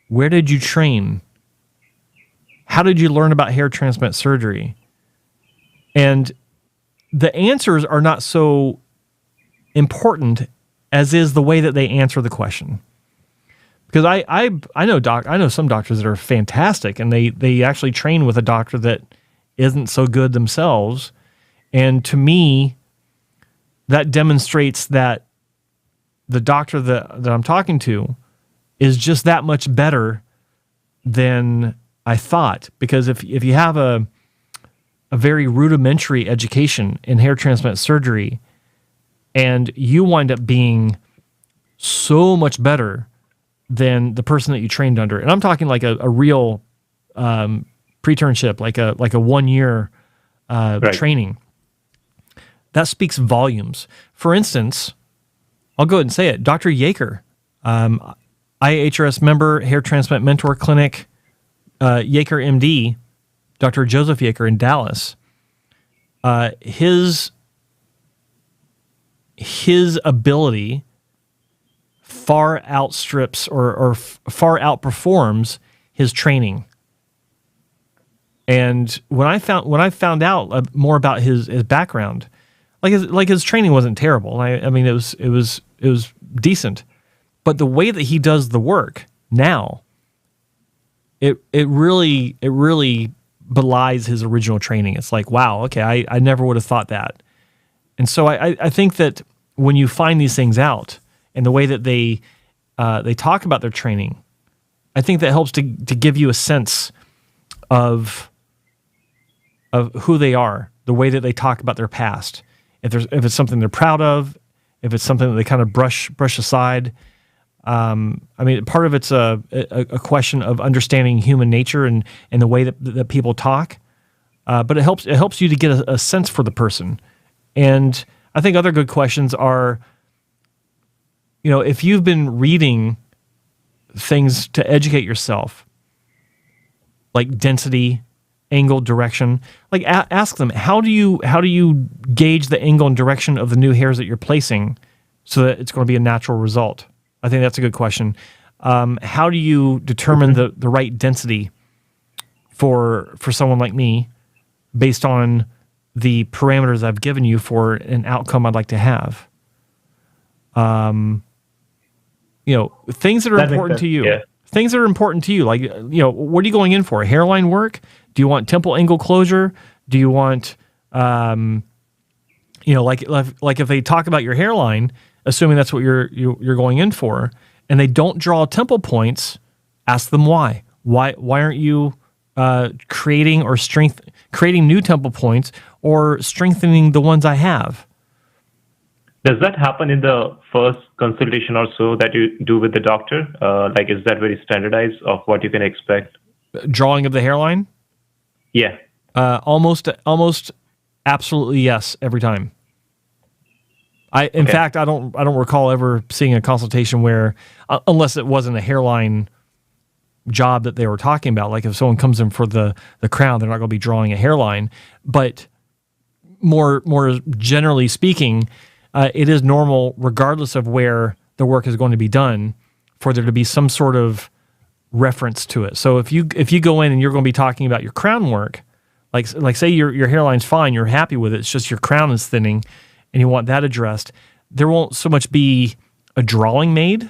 where did you train? How did you learn about hair transplant surgery? And the answers are not so important as is the way that they answer the question. Because I know some doctors that are fantastic, and they actually train with a doctor that isn't so good themselves. And to me, that demonstrates that the doctor that I'm talking to is just that much better than I thought. Because if you have a very rudimentary education in hair transplant surgery, and you wind up being so much better than the person that you trained under, and I'm talking like a real pre-ternship, like a 1 year training, that speaks volumes. For instance, I'll go ahead and say it. Dr. Yaker, IHRS member, hair transplant mentor clinic, Yaker MD, Dr. Joseph Yaker in Dallas. His ability far outstrips or far outperforms his training. And when I found out more about his background, his training wasn't terrible. I mean, it was decent, but the way that he does the work now, it really belies his original training. It's like, wow, okay, I never would have thought that. And so I think that when you find these things out and the way that they talk about their training, I think that helps to give you a sense of who they are, the way that they talk about their past. If it's something they're proud of, if it's something that they kind of brush aside. I mean, part of it's a question of understanding human nature and the way that people talk. But it helps you to get a sense for the person. And I think other good questions are, if you've been reading things to educate yourself, like density, angle, direction, like ask them, how do you gauge the angle and direction of the new hairs that you're placing so that it's going to be a natural result? I think that's a good question. How do you determine the right density for someone like me based on the parameters I've given you for an outcome I'd like to have? Things that are important to you. Yeah. Things that are important to you, like, what are you going in for? Hairline work? Do you want temple angle closure? Do you want, like if they talk about your hairline, assuming that's what you're going in for, and they don't draw temple points, Ask them why. Why aren't you creating new temple points or strengthening the ones I have? Does that happen in the first consultation or so that you do with the doctor? Like, is that very standardized of what you can expect? Drawing of the hairline? Yeah. Almost absolutely yes every time. In fact, I don't recall ever seeing a consultation where, unless it wasn't a hairline job that they were talking about, like if someone comes in for the crown, they're not going to be drawing a hairline. But more generally speaking, it is normal, regardless of where the work is going to be done, for there to be some sort of reference to it. So if you go in and you're going to be talking about your crown work, like say your hairline's fine, you're happy with it, it's just your crown is thinning, and you want that addressed, there won't so much be a drawing made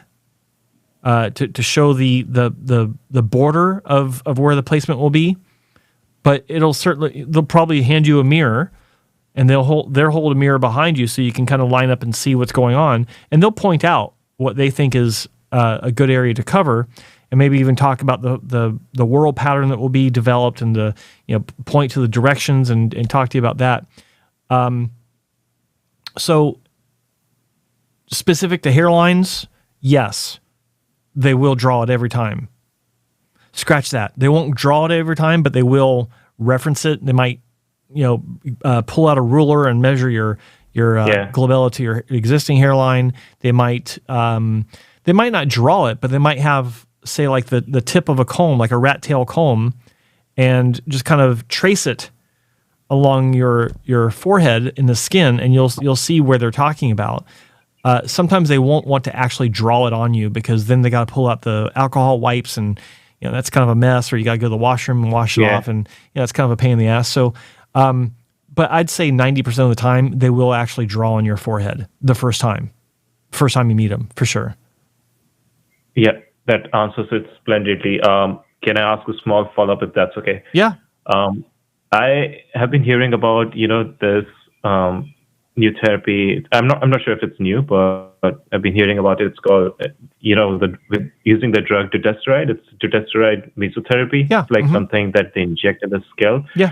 to show the border of where the placement will be, but they'll probably hand you a mirror, and they'll hold a mirror behind you so you can kind of line up and see what's going on, and they'll point out what they think is a good area to cover, and maybe even talk about the whorl pattern that will be developed, and point to the directions and talk to you about that. So specific to hairlines, yes, they will draw it every time. Scratch that. They won't draw it every time, but they will reference it. They might, pull out a ruler and measure your glabella to your existing hairline. They might not draw it, but they might have, say, like the tip of a comb, like a rat tail comb, and just kind of trace it along your forehead in the skin, and you'll see where they're talking about. Sometimes they won't want to actually draw it on you, because then they got to pull out the alcohol wipes, and that's kind of a mess, or you got to go to the washroom and wash it off, and it's kind of a pain in the ass. So, but I'd say 90% of the time they will actually draw on your forehead the first time you meet them, for sure. Yeah, that answers it splendidly. Can I ask a small follow-up, if that's okay? Yeah. I have been hearing about this new therapy. I'm not sure if it's new, but I've been hearing about it. It's called using the drug dutasteride. It's dutasteride mesotherapy. Yeah. It's like something that they inject in the scalp. Yeah.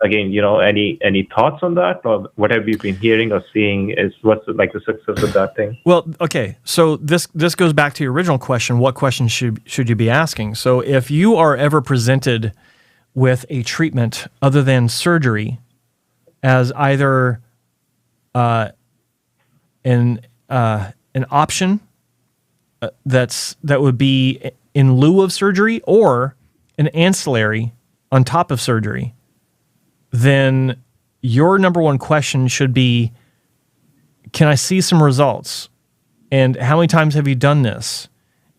Again, any thoughts on that, or what have you been hearing or seeing? What's like the success of that thing? Well, okay. So this goes back to your original question. What questions should you be asking? So if you are ever presented with a treatment other than surgery as either an option that would be in lieu of surgery, or an ancillary on top of surgery, then your number one question should be, can I see some results? And how many times have you done this?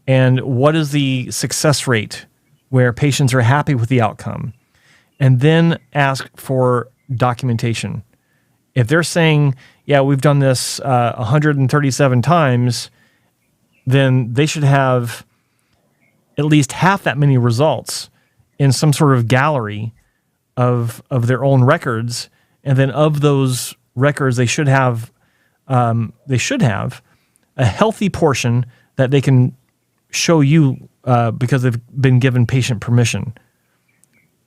And what is the success rate where patients are happy with the outcome? And then ask for documentation. If they're saying, yeah, we've done this 137 times, then they should have at least half that many results in some sort of gallery of their own records. And then of those records, they should have a healthy portion that they can show you because they've been given patient permission.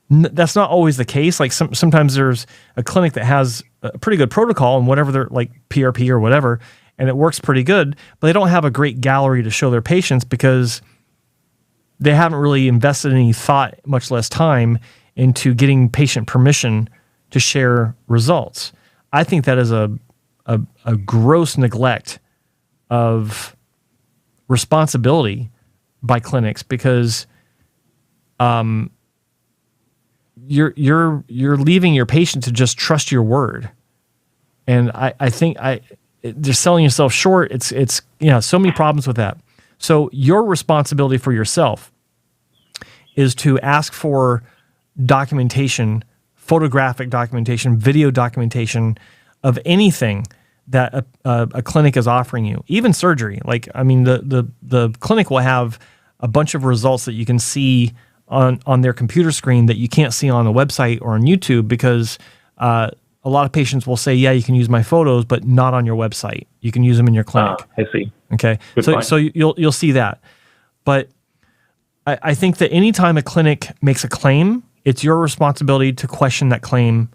That's not always the case. Like sometimes there's a clinic that has a pretty good protocol and whatever, they're like PRP or whatever, and it works pretty good, but they don't have a great gallery to show their patients because they haven't really invested any thought, much less time, into getting patient permission to share results. I think that is a gross neglect of responsibility by clinics, because you're leaving your patient to just trust your word, and I think they're selling yourself short. It's so many problems with that. So your responsibility for yourself is to ask for documentation, photographic documentation, video documentation of anything that a clinic is offering you, even surgery. Like, I mean, the clinic will have a bunch of results that you can see on their computer screen that you can't see on a website or on YouTube, because a lot of patients will say, yeah, you can use my photos, but not on your website. You can use them in your clinic. I see. Okay. Good point. So you'll see that. But I think that anytime a clinic makes a claim, it's your responsibility to question that claim,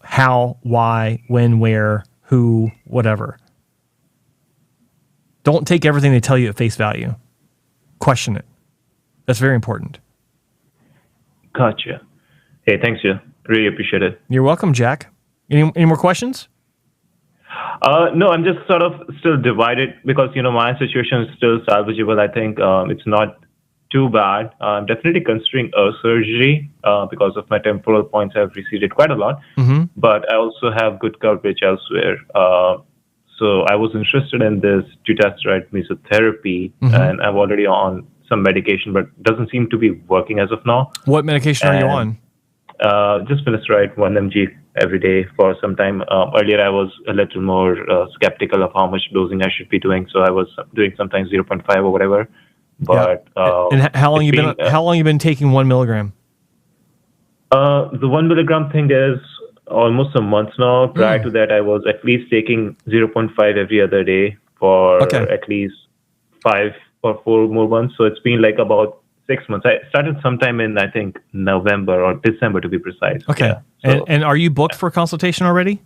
how, why, when, where, who, whatever. Don't take everything they tell you at face value. Question it. That's very important. Gotcha. Hey, thanks, Joe. Really appreciate it. You're welcome, Jack. Any more questions? No, I'm just sort of still divided because, my situation is still salvageable. I think it's not too bad. I'm definitely considering a surgery because of my temporal points have receded quite a lot. Mm-hmm. But I also have good coverage elsewhere. So I was interested in this dutasteride mesotherapy, and I'm already on some medication, but doesn't seem to be working as of now. What medication are you on? Just finasteride 1 mg every day for some time. Earlier, I was a little more skeptical of how much dosing I should be doing, so I was doing sometimes 0.5 or whatever. But and how long you been taking 1 milligram? The 1 milligram thing is almost a month now. Prior to that, I was at least taking 0.5 every other day for at least 5 or 4 more months. So it's been like about 6 months. I started sometime in, I think, November or December to be precise. Okay. Yeah, and are you booked for consultation already?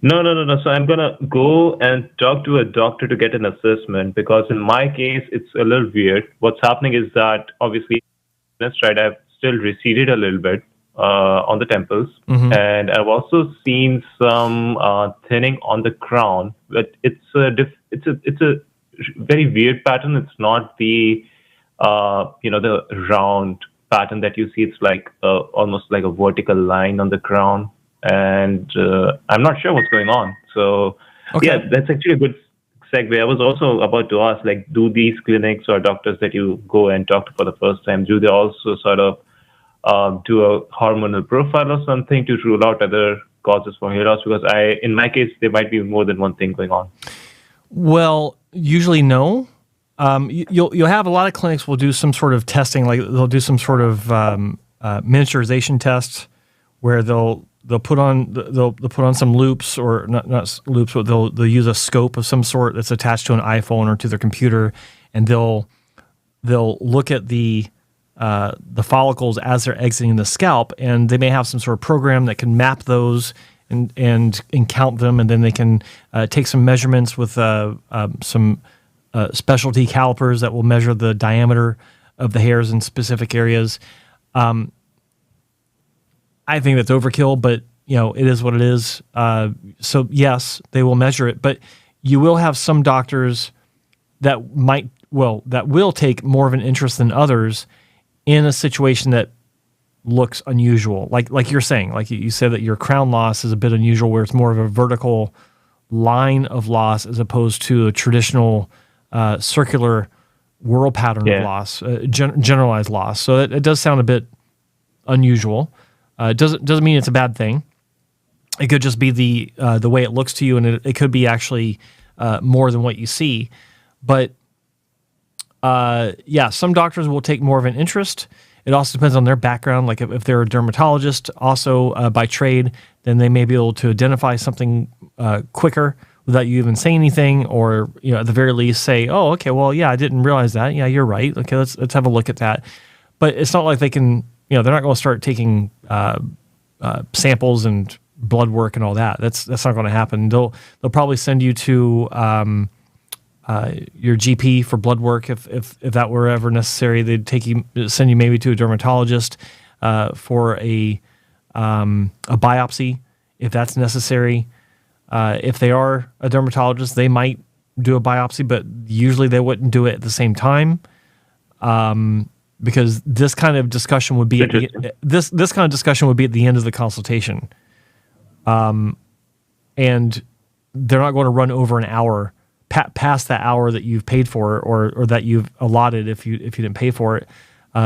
No. So I'm going to go and talk to a doctor to get an assessment because in my case, it's a little weird. What's happening is that obviously, finasteride, I've still receded a little bit on the temples. Mm-hmm. And I've also seen some thinning on the crown, but it's a very weird pattern. It's not the the round pattern that you see. It's like almost like a vertical line on the crown, and I'm not sure what's going on. So yeah, that's actually a good segue. I was also about to ask, like, do these clinics or doctors that you go and talk to for the first time, do they also sort of do a hormonal profile or something to rule out other causes for hair loss? Because in my case, there might be more than one thing going on. Well, usually no. You'll have a lot of clinics will do some sort of testing, like they'll do some sort of miniaturization test where they'll put on some loops, or not loops, but they'll use a scope of some sort that's attached to an iPhone or to their computer, and they'll look at the follicles as they're exiting the scalp, and they may have some sort of program that can map those and count them, and then they can take some measurements with some specialty calipers that will measure the diameter of the hairs in specific areas. I think that's overkill, but it is what it is. So yes, they will measure it, but you will have some doctors that will take more of an interest than others in a situation that looks unusual. Like you're saying, like you said that your crown loss is a bit unusual, where it's more of a vertical line of loss as opposed to a traditional circular whirl pattern of loss, generalized loss. So it does sound a bit unusual. It doesn't mean it's a bad thing. It could just be the way it looks to you, and it could be actually more than what you see. But some doctors will take more of an interest. It also depends on their background. Like if they're a dermatologist, also by trade, then they may be able to identify something quicker without you even saying anything, or at the very least say, "Oh, okay, well, yeah, I didn't realize that. Yeah, you're right. Okay, let's have a look at that." But it's not like they can. They're not going to start taking samples and blood work and all that. That's not going to happen. They'll probably send you to your GP for blood work if that were ever necessary. They'd send you maybe to a dermatologist for a biopsy if that's necessary. If they are a dermatologist, they might do a biopsy, but usually they wouldn't do it at the same time. Because this kind of discussion would be at this kind of discussion would be at the end of the consultation, and they're not going to run over an hour past that hour that you've paid for, or that you've allotted if you didn't pay for it,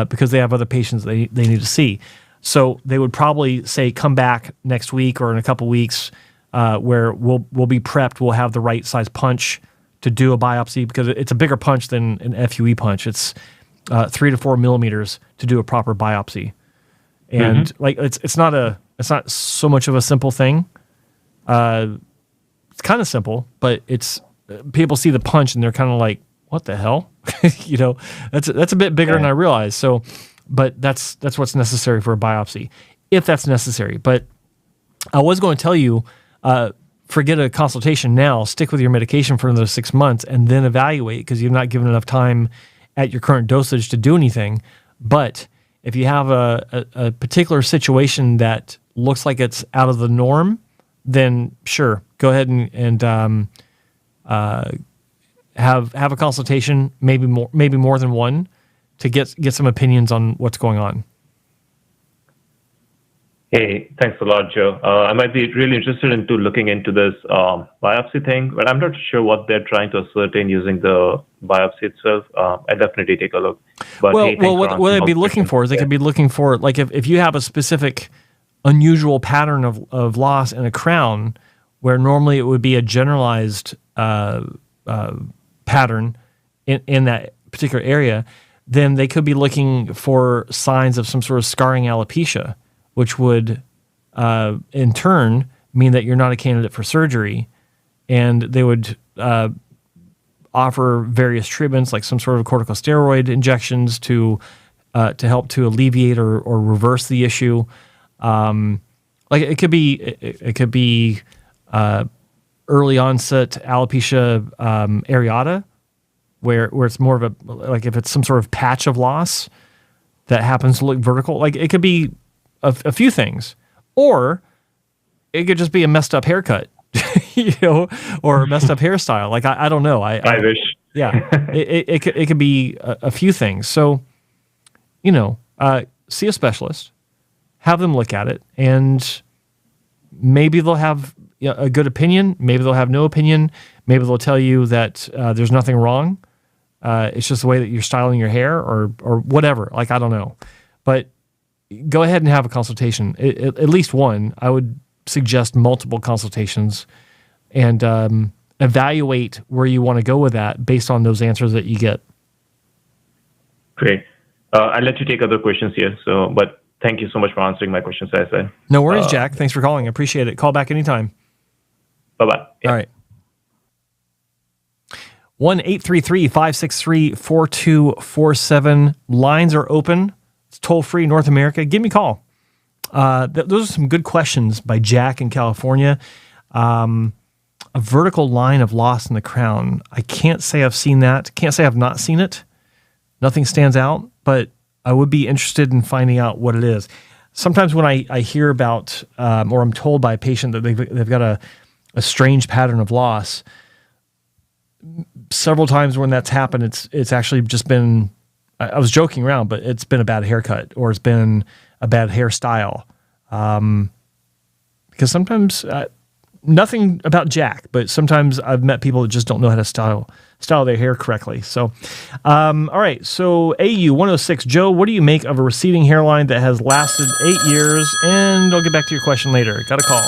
because they have other patients they need to see. So they would probably say, come back next week or in a couple weeks, where we'll be prepped. We'll have the right size punch to do a biopsy, because it's a bigger punch than an FUE punch. It's 3 to 4 millimeters to do a proper biopsy, and it's not so much of a simple thing. It's kind of simple, but people see the punch and they're kind of like, what the hell? That's a bit bigger than I realized. So, but that's what's necessary for a biopsy, if that's necessary. But I was going to tell you, forget a consultation now, stick with your medication for another 6 months and then evaluate, because you've not given enough time at your current dosage to do anything. But if you have a particular situation that looks like it's out of the norm, then sure, go ahead and have a consultation, maybe more than one, to get some opinions on what's going on. Hey, thanks a lot, Joe. I might be really interested into looking into this biopsy thing, but I'm not sure what they're trying to ascertain using the biopsy itself. I definitely take a look. But what they'd be looking for is they could be looking for, like, if you have a specific unusual pattern of loss in a crown, where normally it would be a generalized pattern in that particular area, then they could be looking for signs of some sort of scarring alopecia, which would in turn mean that you're not a candidate for surgery, and they would offer various treatments like some sort of corticosteroid injections to help to alleviate or reverse the issue. Like it could be early onset alopecia areata, where it's more of a, like if it's some sort of patch of loss that happens to look vertical. Like it could be a few things, or it could just be a messed up haircut, or a messed up hairstyle. Like I don't know. I wish. Yeah, it could be a few things. So, see a specialist, have them look at it, and maybe they'll have a good opinion. Maybe they'll have no opinion. Maybe they'll tell you that there's nothing wrong. It's just the way that you're styling your hair, or whatever. Like, I don't know. But go ahead and have a consultation. At least one. I would suggest multiple consultations, and evaluate where you want to go with that based on those answers that you get. Great. I'll let you take other questions here. But thank you so much for answering my questions, as I said. No worries, Jack. Thanks for calling. I appreciate it. Call back anytime. Bye-bye. Yeah. All right. 1-833-563-4247. Lines are open. It's toll-free, North America. Give me a call. Those are some good questions by Jack in California. A vertical line of loss in the crown. I can't say I've seen that. Can't say I've not seen it. Nothing stands out, but I would be interested in finding out what it is. Sometimes when I hear about, or I'm told by a patient that they've got a strange pattern of loss, several times when that's happened, it's actually just been, I was joking around, but it's been a bad haircut, or it's been a bad hairstyle. Because sometimes, nothing about Jack, but sometimes I've met people that just don't know how to style their hair correctly. So, all right. So AU106, Joe, what do you make of a receding hairline that has lasted 8 years? And I'll get back to your question later. Got a call.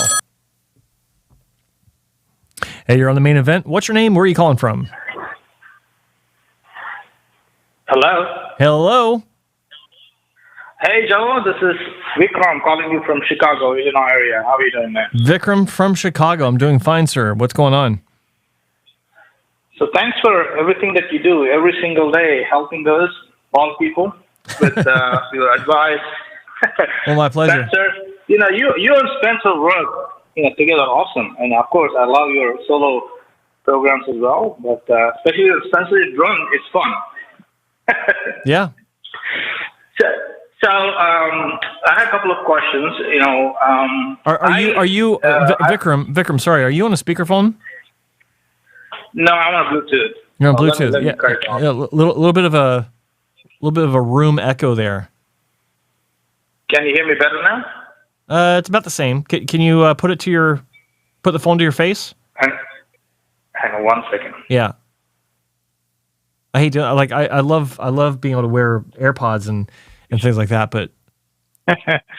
Hey, you're on the main event. What's your name? Where are you calling from? Hello. Hello. Hey, Joe. This is Vikram calling you from Chicago, Illinois area. How are you doing, man? Vikram from Chicago. I'm doing fine, sir. What's going on? So thanks for everything that you do every single day, helping those all people with your advice. Well, my pleasure. Spencer, you and Spencer work together awesome. And, of course, I love your solo programs as well. But especially with Spencer's drum, it's fun. Yeah. So I had a couple of questions. Are you Vikram? Sorry, are you on a speakerphone? No, I'm on Bluetooth. You're on Bluetooth. Let me yeah, little bit of a room echo there. Can you hear me better now? It's about the same. Can you put the phone to your face? Hang on 1 second. Yeah. I hate to I love being able to wear AirPods and things like that, but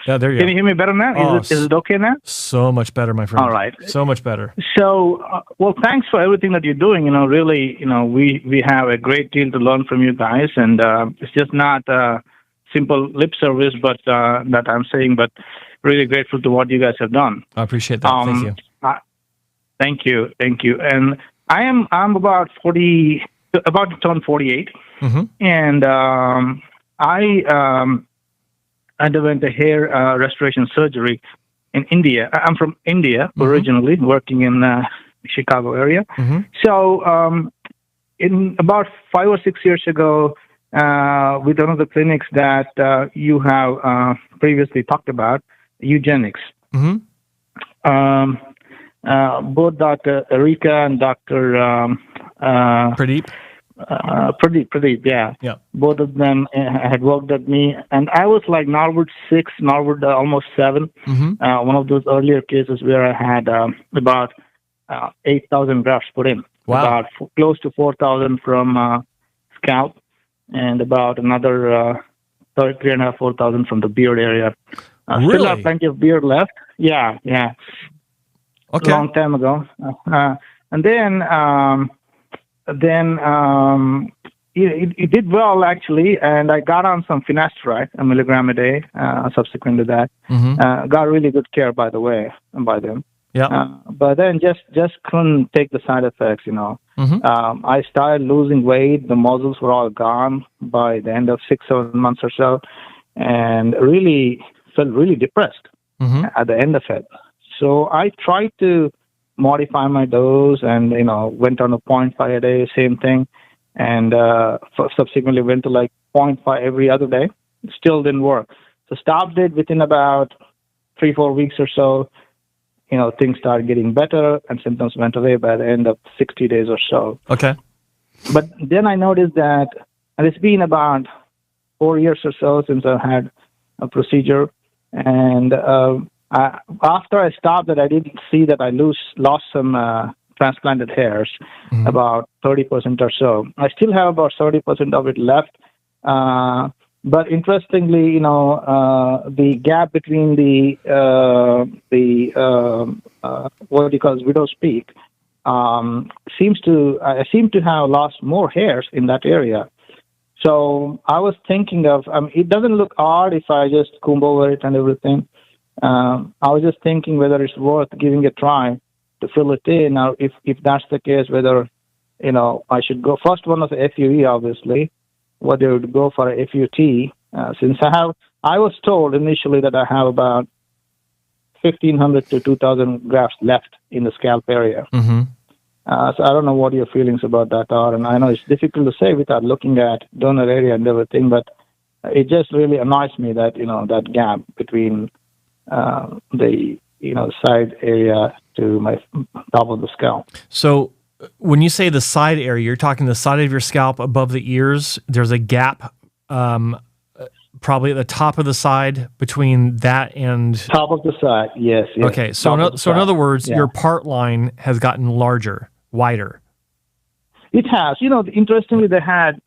yeah, there you go. Can you hear me better now? Is it okay now? So much better, my friend. All right. So much better. So, well, thanks for everything that you're doing. Really, we have a great deal to learn from you guys, and it's just not simple lip service, but that I'm saying, but really grateful to what you guys have done. I appreciate that. Thank you. Thank you. And I'm about 40. about to turn 48, Mm-hmm. and I underwent a hair restoration surgery in India. I'm from India originally, working in Chicago area. Mm-hmm. So in about 5 or 6 years ago, with one of the clinics that you have previously talked about, Eugenix. Mm-hmm. Both Dr. Erika and Dr. Pradeep. Pradeep, yeah. Yeah. Both of them had worked at me, and I was like Norwood 6, Norwood almost 7. Mm-hmm. One of those earlier cases where I had about 8,000 grafts put in. Wow. About close to 4,000 from scalp, and about another 3,500, 4,000 from the beard area. Still Really? have plenty of beard left. Yeah. Okay. Long time ago. And then it did well, actually, and I got on some finasteride, a milligram a day, subsequent to that. Mm-hmm. Got really good care, by the way, by them. Yeah. But then just couldn't take the side effects, you know. Mm-hmm. I started losing weight. The muscles were all gone by the end of 6-7 months or so, and really felt really depressed Mm-hmm. at the end of it. So I tried to modify my dose and, went on a 0.5 a day, same thing. And subsequently went to like 0.5 every other day. Still didn't work. So stopped it within about 3-4 weeks or so. Things started getting better and symptoms went away by the end of 60 days or so. Okay. But then I noticed that, and it's been about 4 years or so since I had a procedure. And after I stopped it, I did see that I lost some transplanted hairs, Mm-hmm. about 30% or so. I still have about 30% of it left. But interestingly, the gap between the what you call widow's peak I seem to have lost more hairs in that area. So I was thinking of, it doesn't look odd if I just comb over it and everything. I was just thinking whether it's worth giving a try to fill it in. Now, if that's the case, whether, I should go. First one was a FUE, obviously, whether I would go for a FUT, since I was told initially that I have about 1,500 to 2,000 grafts left in the scalp area. Mm-hmm. So I don't know what your feelings about that are, and I know it's difficult to say without looking at donor area and everything, but it just really annoys me that, that gap between the, side area to my top of the scalp. So when you say the side area, you're talking the side of your scalp above the ears. There's a gap probably at the top of the side between that and... Top of the side, yes. Okay, so in other words, your part line has gotten larger, wider. It has. Interestingly, they had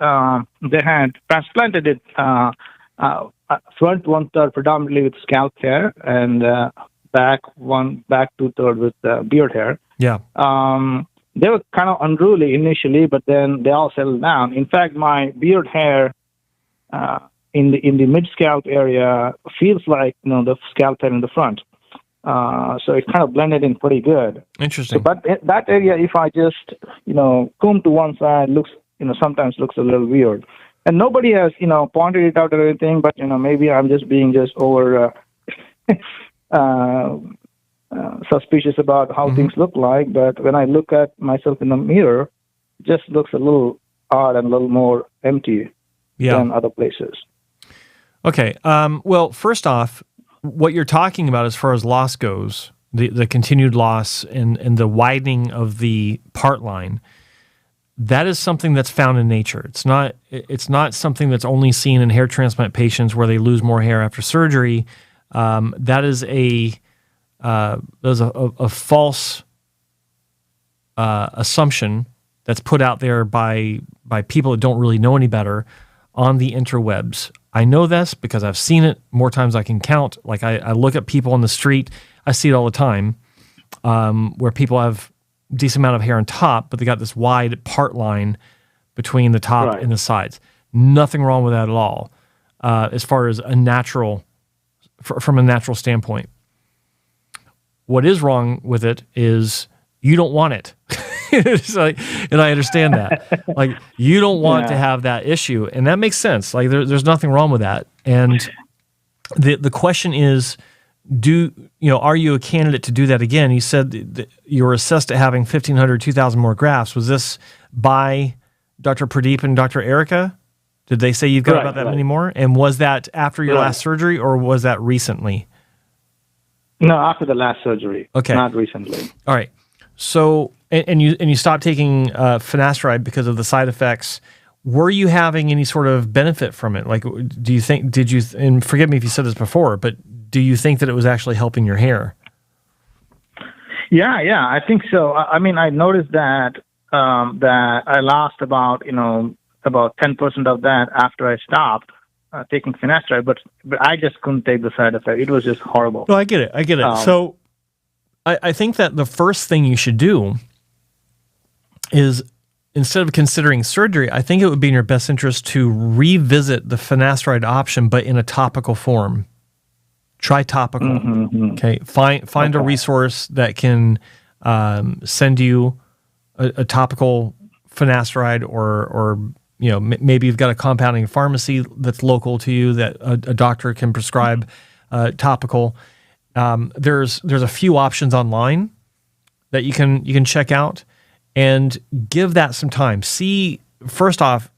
transplanted it front 1/3 predominantly with scalp hair and back 2/3 with beard hair. Yeah. They were kind of unruly initially, but then they all settled down. In fact, my beard hair in the mid scalp area feels like the scalp hair in the front. So it kind of blended in pretty good. Interesting. So, but that area, if I just comb to one side, looks sometimes looks a little weird. And nobody has pointed it out or anything, but maybe I'm just being over suspicious about how things look like. But when I look at myself in the mirror, it just looks a little odd and a little more empty than other places. Okay. Well, first off, what you're talking about as far as loss goes, the continued loss and the widening of the part line, that is something that's found in nature. It's not something that's only seen in hair transplant patients where they lose more hair after surgery. That is a false assumption that's put out there by people that don't really know any better on the interwebs. I know this because I've seen it more times I can count. Like I look at people on the street, I see it all the time, where people have a decent amount of hair on top, but they got this wide part line between the top and the sides. Nothing wrong with that at all, as far as from a natural standpoint. What is wrong with it is you don't want it. It's like, and I understand that. Like, you don't want to have that issue, and that makes sense. Like, there's nothing wrong with that. And the question is, are you a candidate to do that again? You said that you were assessed at having 1,500, 2,000 more grafts. Was this by Dr. Pradeep and Dr. Erica? Did they say you've got about that many more? And was that after your last surgery, or was that recently? No, after the last surgery. Okay. Not recently. All right. So, and you stopped taking finasteride because of the side effects. Were you having any sort of benefit from it? Like, and forgive me if you said this before, but do you think that it was actually helping your hair? Yeah, I think so. I mean, I noticed that I lost about 10% of that after I stopped taking finasteride, but I just couldn't take the side effect. It was just horrible. No, I get it. So I think that the first thing you should do is, instead of considering surgery, I think it would be in your best interest to revisit the finasteride option, but in a topical form. Try topical. Mm-hmm. Okay. Find a resource that can send you a topical finasteride, or maybe you've got a compounding pharmacy that's local to you that a doctor can prescribe topical. There's a few options online that you can check out, and give that some time. First off,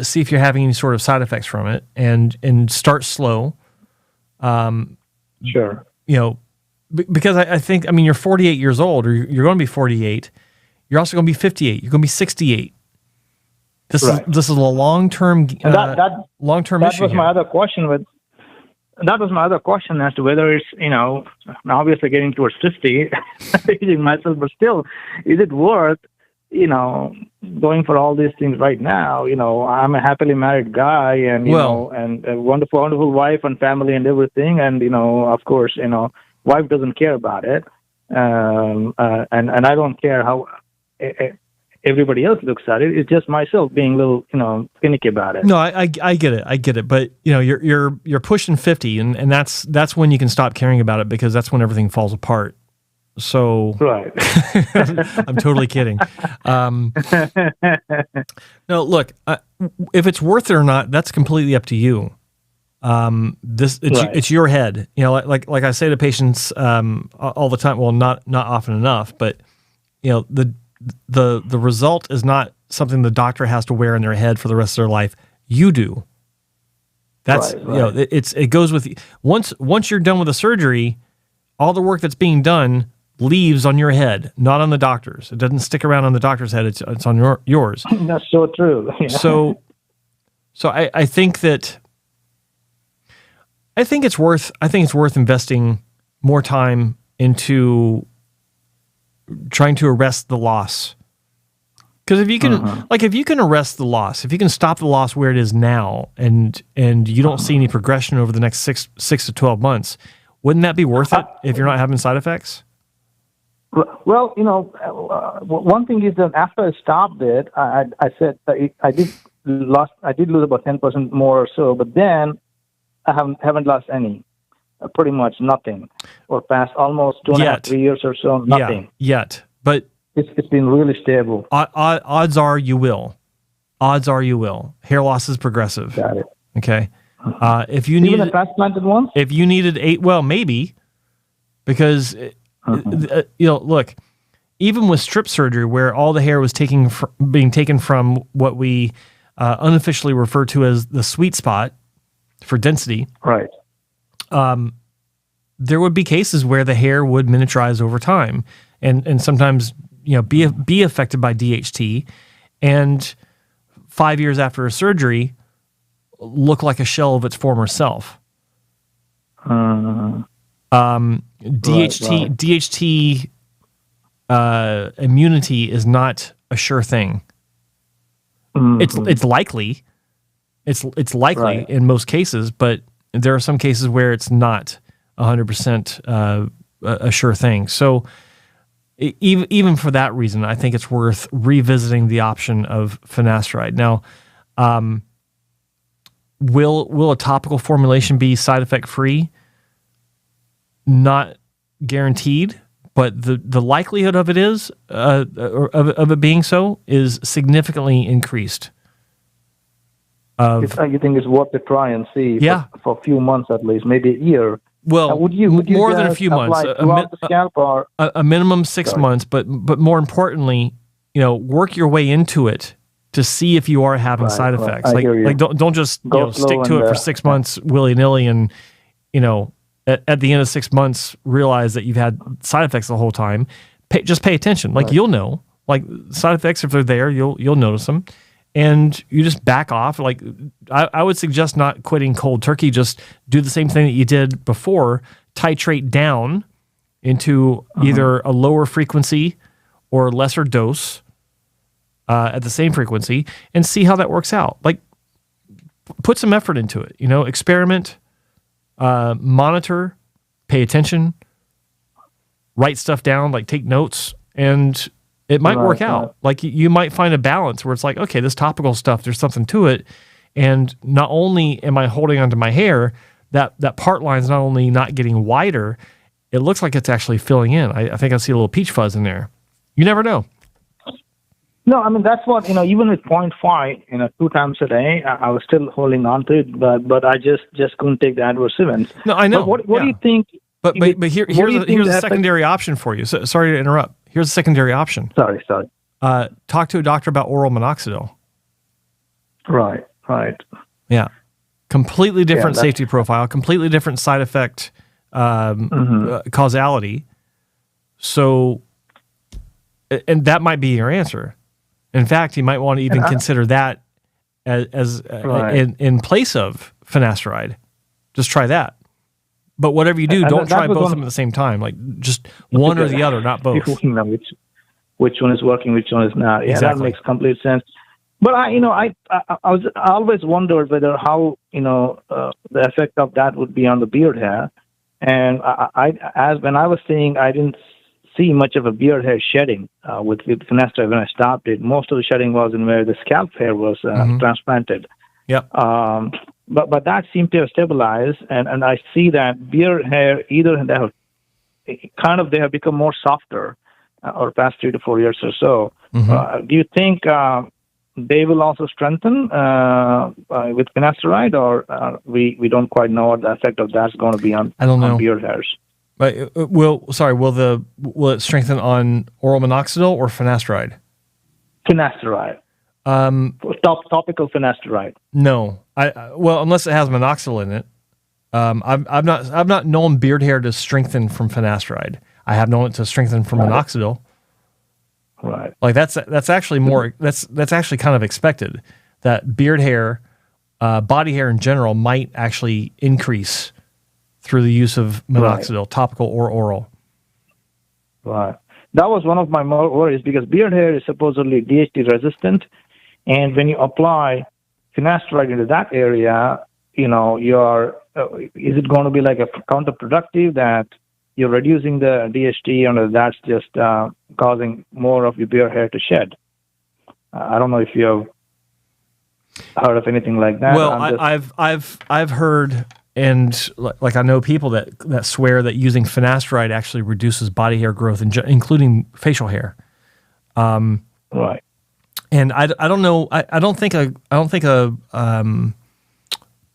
see if you're having any sort of side effects from it, and start slow. Sure. Because I think, you're 48 years old, or you're going to be 48. You're also going to be 58. You're going to be 68. This is a long-term issue. That was my other question. That was my other question as to whether it's, obviously getting towards 50, aging myself, but still, is it worth, going for all these things right now? I'm a happily married guy, and, and a wonderful, wonderful wife and family and everything. And, of course, wife doesn't care about it. And I don't care how everybody else looks at it. It's just myself being a little, finicky about it. No, I get it. I get it. But you're pushing 50, and that's when you can stop caring about it, because that's when everything falls apart. So right. I'm totally kidding. No, look, if it's worth it or not, that's completely up to you. It's your head. Like I say to patients all the time. Well, not often enough, but the result is not something the doctor has to wear in their head for the rest of their life. You do. That's right. It goes with once you're done with the surgery, all the work that's being done leaves on your head, not on the doctor's. It doesn't stick around on the doctor's head. It's on yours. That's so true. Yeah. So I think it's worth investing more time into trying to arrest the loss. Because if you can arrest the loss, if you can stop the loss where it is now, and you don't see any progression over the next 6 to 12 months, wouldn't that be worth it if you're not having side effects? Well, one thing is that after I stopped it, I said I did lose about 10% more or so, but then I haven't lost any, pretty much nothing, or past almost 2.5, 3 years or so, nothing. Yeah, yet, but it's been really stable. Odds are you will. Hair loss is progressive. Got it. Okay. If you even a transplanted one, if you needed 8, well, maybe, because look, even with strip surgery, where all the hair was being taken from what we unofficially refer to as the sweet spot for density, right? There would be cases where the hair would miniaturize over time, and sometimes be affected by DHT, and 5 years after a surgery, look like a shell of its former self. DHT immunity is not a sure thing. Mm-hmm. It's likely. It's likely in most cases, but there are some cases where it's not 100% a sure thing. So even for that reason, I think it's worth revisiting the option of finasteride. Now, will a topical formulation be side effect free? Not guaranteed, but the likelihood of it is of it being so is significantly increased. You think it's worth to try and see for a few months at least, maybe a year? Well, would you more than a few months, throughout the scalp, or a minimum 6 months, but more importantly, work your way into it to see if you are having side effects. Like don't just stick to it for 6 months willy nilly, and at the end of 6 months realize that you've had side effects the whole time. Just pay attention. Like you'll know, like side effects, if they're there, you'll notice them. And you just back off. Like I would suggest not quitting cold turkey. Just do the same thing that you did before. Titrate down into either a lower frequency or lesser dose at the same frequency, and see how that works out. Like put some effort into it. Experiment, monitor, pay attention, write stuff down. Like take notes, and it might work out. Like you might find a balance where it's like, okay, this topical stuff, there's something to it. And not only am I holding onto my hair, that part line's not only not getting wider, it looks like it's actually filling in. I think I see a little peach fuzz in there. You never know. No, I mean, that's what, even with 0.5, 2 times a day, I was still holding on to it, but I just couldn't take the adverse events. No, I know. But what do you think? But here's a secondary option for you. So, sorry to interrupt. Here's a secondary option. Sorry. Talk to a doctor about oral minoxidil. Right. Yeah. Completely different safety profile, completely different side effect causality. So, and that might be your answer. In fact, you might want to even consider that as in place of finasteride. Just try that. But whatever you do, don't try both of them at the same time. Like just one or the other, not both. Which one is working, which one is not. Yeah, exactly. That makes complete sense. But I always wondered whether how the effect of that would be on the beard hair. And when I was saying I didn't see much of a beard hair shedding with finasteride when I stopped it. Most of the shedding was in where the scalp hair was transplanted. Yep. But that seemed to have stabilized, and I see that beard hair either they have become more softer over the past 3 to 4 years or so. Do you think they will also strengthen with finasteride, or we don't quite know what the effect of that's going to be on beard hairs? But will it strengthen on oral minoxidil or finasteride? Finasteride. Topical finasteride. No, well, unless it has minoxidil in it. I've not known beard hair to strengthen from finasteride. I have known it to strengthen from minoxidil. Right. Like that's actually more that's actually kind of expected, that beard hair, body hair in general might actually increase through the use of minoxidil, topical or oral. Right. That was one of my more worries, because beard hair is supposedly DHT resistant. And when you apply finasteride into that area, is it going to be like a counterproductive that you're reducing the DHT, or that's just causing more of your beard hair to shed? I don't know if you have heard of anything like that. Well, I've heard, and like I know people that swear that using finasteride actually reduces body hair growth, including facial hair. Right. And I don't know. I don't think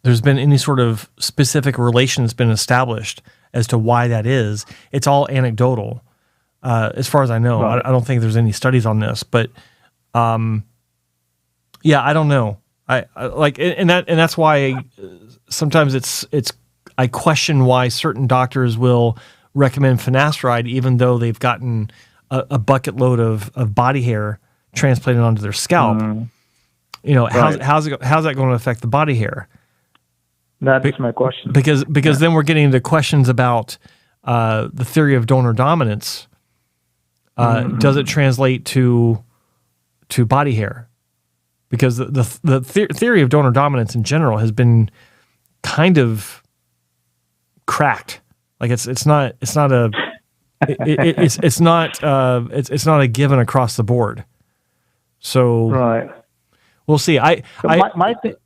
there's been any sort of specific relation that's been established as to why that is. It's all anecdotal, as far as I know. Right. I don't think there's any studies on this, but I don't know. And that's why sometimes it's I question why certain doctors will recommend finasteride even though they've gotten a bucket load of body hair transplanted onto their scalp. How's that going to affect the body hair? That is my question. Because then we're getting into questions about the theory of donor dominance. Does it translate to body hair? Because the theory of donor dominance in general has been kind of cracked. Like it's not a given across the board. So right. We'll see.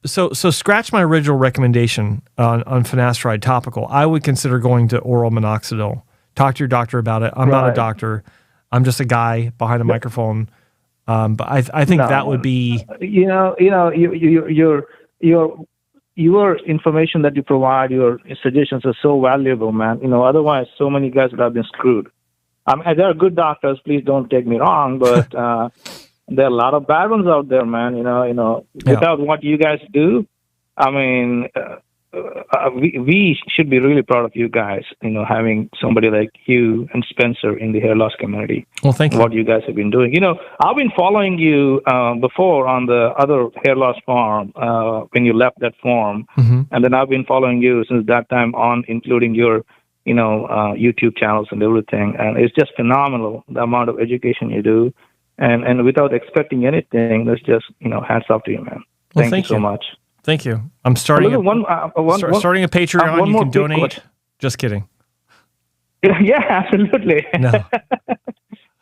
So scratch my original recommendation on finasteride topical. I would consider going to oral minoxidil Talk to your doctor about it. I'm not a doctor. I'm just a guy behind a microphone. But I think that would be, your information that you provide, your suggestions are so valuable, man. Otherwise, so many guys would have been screwed. There are good doctors. Please don't take me wrong, but there are a lot of bad ones out there, man. Without what you guys do, we should be really proud of you guys, having somebody like you and Spencer in the hair loss community. Well, thank you. What you guys have been doing. I've been following you before on the other hair loss forum when you left that forum. And then I've been following you since that time on, including your, YouTube channels and everything. And it's just phenomenal, the amount of education you do. And without expecting anything, that's just, hats off to you, man. Well, thank you so much. Thank you. I'm starting starting a Patreon. You can donate. Just kidding. Yeah, absolutely. No.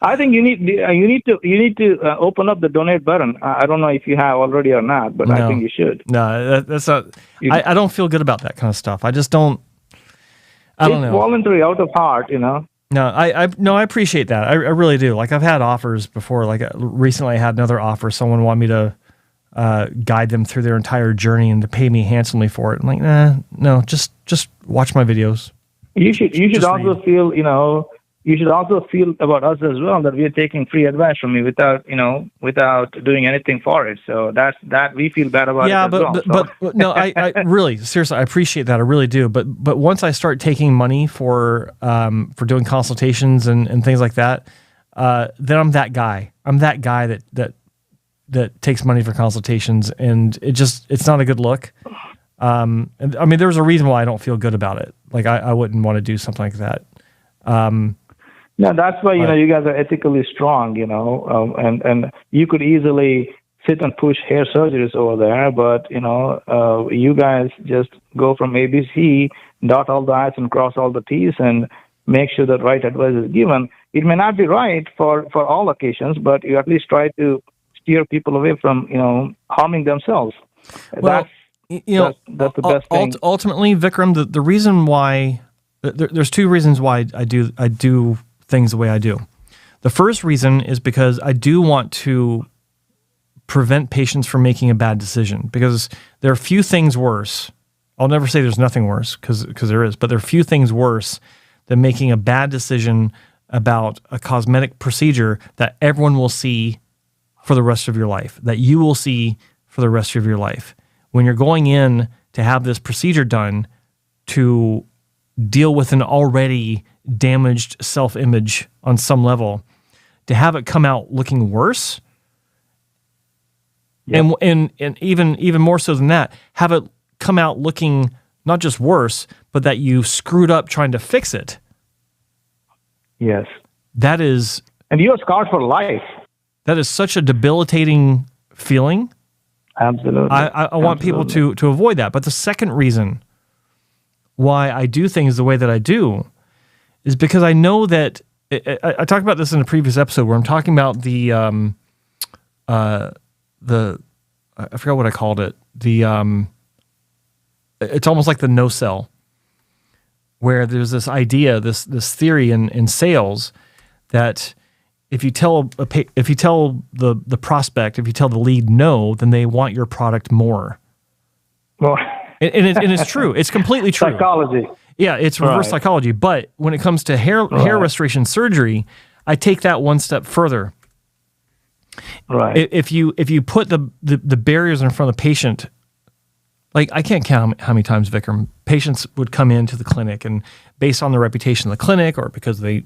I think you need to open up the donate button. I don't know if you have already or not, but I think you should. No, that's not. I don't feel good about that kind of stuff. I just don't. I don't know. It's voluntary, out of heart, No, I appreciate that. I really do. Like I've had offers before. Like recently, I had another offer. Someone wanted me to guide them through their entire journey and to pay me handsomely for it. I'm like, no, just watch my videos. You should also feel, you should also feel about us as well that we are taking free advice from you without doing anything for it. So that we feel bad about it as well. But no, I really, seriously, I appreciate that. I really do. But once I start taking money for doing consultations and things like that, then I'm that guy. I'm that guy that takes money for consultations, and it's not a good look. And there's a reason why I don't feel good about it. Like I wouldn't want to do something like that. No, that's why you guys are ethically strong, and you could easily sit and push hair surgeries over there, but you guys just go from ABC, dot all the I's and cross all the T's, and make sure that right advice is given. It may not be right for all occasions, but you at least try to steer people away from harming themselves. Well, that's the best thing. Ultimately, Vikram, the reason why there's two reasons why I do things the way I do. The first reason is because I do want to prevent patients from making a bad decision, because there are few things worse. I'll never say there's nothing worse, because there is, but there are few things worse than making a bad decision about a cosmetic procedure that everyone will see for the rest of your life, that you will see for the rest of your life. When you're going in to have this procedure done to deal with an already damaged self-image on some level, to have it come out looking worse, and even more so than that, have it come out looking not just worse, but that you screwed up trying to fix it. Yes. That is... And you're scarred for life. That is such a debilitating feeling. Absolutely. I want people to avoid that. But the second reason why I do things the way that I do is because I know that I talked about this in a previous episode where I'm talking about the I forgot what I called it. It's almost like the no-sell, where there's this idea, this theory in sales that if you tell the prospect, if you tell the lead no, then they want your product more. Well, and it's true. It's completely true. Psychology. Yeah, it's reverse psychology. But when it comes to hair restoration surgery, I take that one step further. Right. If you put the barriers in front of the patient, like I can't count how many times, Vikram, patients would come into the clinic and based on the reputation of the clinic or because they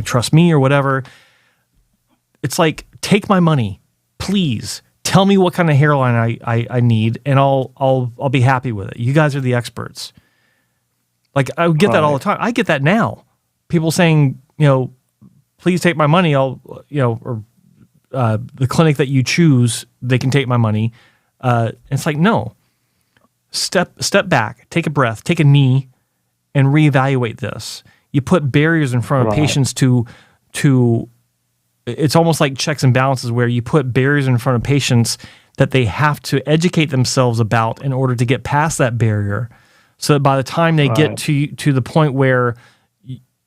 trust me or whatever, it's like, take my money, please. Tell me what kind of hairline I need, and I'll be happy with it. You guys are the experts. Like I get that all the time. I get that now. People saying, please take my money. The clinic that you choose, they can take my money. It's like, no. Step back, take a breath, take a knee, and reevaluate this. You put barriers in front of patients to. It's almost like checks and balances where you put barriers in front of patients that they have to educate themselves about in order to get past that barrier, so that by the time they get to the point where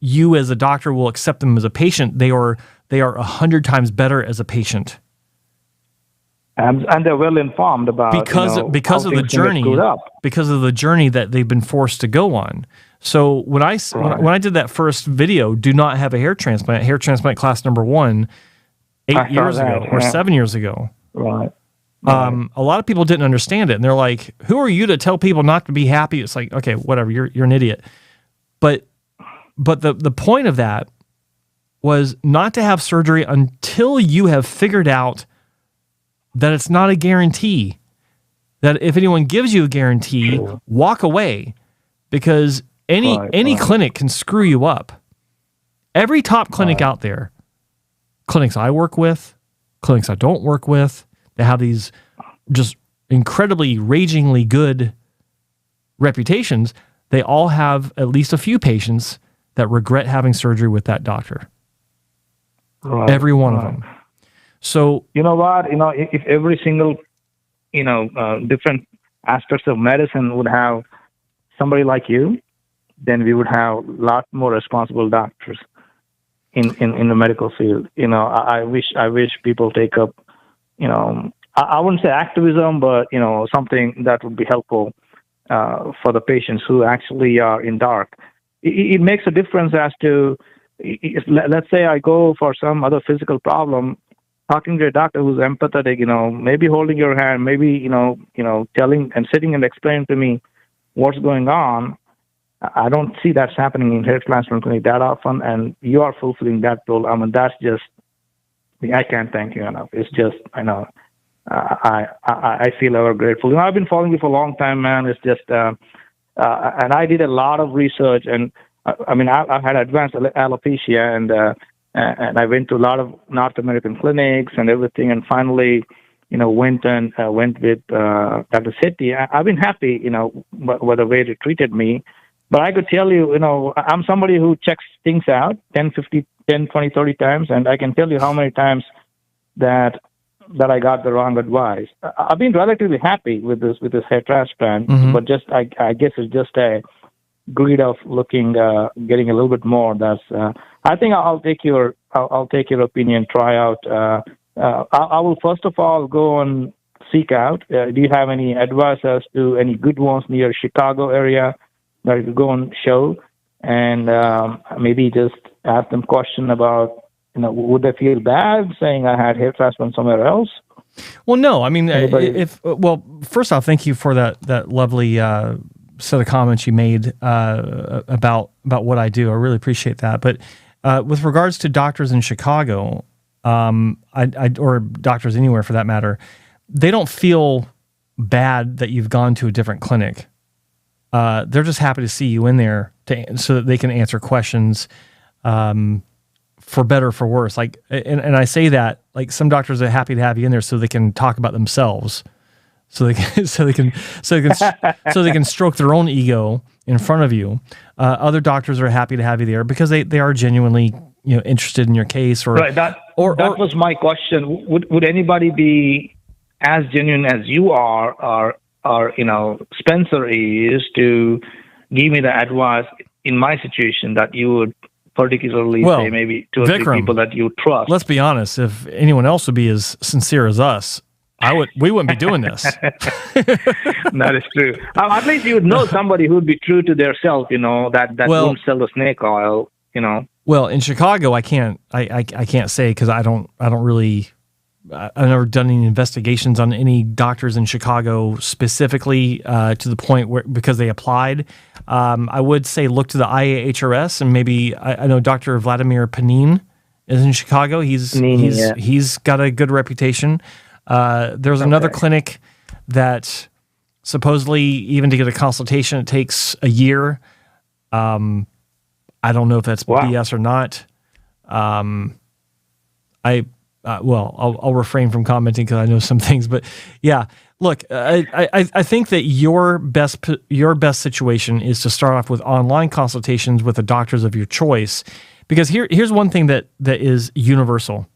you as a doctor will accept them as a patient, they are 100 times better as a patient. And they're well informed about because of the journey that they've been forced to go on. So when I did that first video, do not have a hair transplant class number 1, 8 years ago or 7 years ago. Right. A lot of people didn't understand it, and they're like, "Who are you to tell people not to be happy?" It's like, okay, whatever, you're an idiot. But the point of that was not to have surgery until you have figured out that it's not a guarantee. That if anyone gives you a guarantee, walk away, because any clinic can screw you up. Every top clinic out there, clinics I work with, clinics I don't work with, they have these just incredibly ragingly good reputations. They all have at least a few patients that regret having surgery with that doctor. Right. Every one of them. So you know what? If every single, different aspects of medicine would have somebody like you, then we would have a lot more responsible doctors in the medical field. I wish people take up, I wouldn't say activism, but something that would be helpful for the patients who actually are in dark. It makes a difference as to, let's say I go for some other physical problem, talking to a doctor who's empathetic, maybe holding your hand, maybe, telling and sitting and explaining to me what's going on. I don't see that's happening in hair transplant clinic that often, and you are fulfilling that role. I mean, that's just, I can't thank you enough. It's just, I know, I feel ever grateful. I've been following you for a long time, man. It's just, and I did a lot of research, and I've had advanced alopecia, and I went to a lot of North American clinics and everything, and finally, went with Dr. Sethi. I've been happy, with the way they treated me. But I could tell you, I'm somebody who checks things out 10, 20, 30 times, and I can tell you how many times that I got the wrong advice. I've been relatively happy with this hair transplant, but just I guess it's just a greed of looking, getting a little bit more. That's I think I'll take your opinion, try out. I will first of all go and seek out. Do you have any advice as to any good ones near Chicago area that you could go and show, and maybe just ask them question about, would they feel bad saying I had hair transplant somewhere else? Well, no. I mean, first off, thank you for that lovely set of comments you made about what I do. I really appreciate that. But with regards to doctors in Chicago, or doctors anywhere for that matter, they don't feel bad that you've gone to a different clinic. They're just happy to see you in there so that they can answer questions, for better or for worse. Like, and I say that, like, some doctors are happy to have you in there so they can talk about themselves, so they can stroke their own ego in front of you. Other doctors are happy to have you there because they are genuinely, interested in your case. Or right. That was my question. Would anybody be as genuine as you are, or Spencer is, to give me the advice in my situation that you would particularly say maybe two or Vikram, three people that you trust? Let's be honest. If anyone else would be as sincere as us, we wouldn't be doing this. That is true. At least you would know somebody who would be true to their self, that won't sell the snake oil, Well, in Chicago, I can't say, because I don't really. I've never done any investigations on any doctors in Chicago specifically to the point where, because they applied. I would say look to the IAHRS, and maybe I know Dr. Vladimir Panin is in Chicago. He's got a good reputation. There's another clinic that supposedly, even to get a consultation, it takes a year. I don't know if that's BS or not. I'll refrain from commenting because I know some things, but yeah, look, I think that your best situation is to start off with online consultations with the doctors of your choice, because here's one thing that is universal.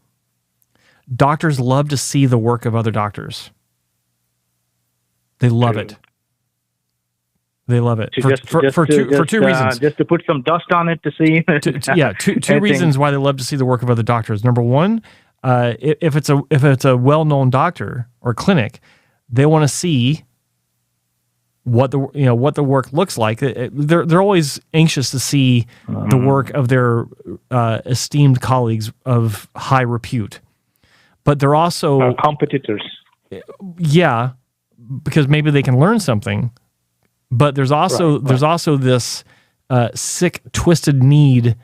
Doctors love to see the work of other doctors. They love it. They love it To for two reasons. Just to put some dust on it to see. Two reasons why they love to see the work of other doctors. Number one, if it's a well-known doctor or clinic, they want to see what the work looks like. They're always anxious to see the work of their esteemed colleagues of high repute, but they're also competitors. Yeah, because maybe they can learn something. But there's also this sick, twisted need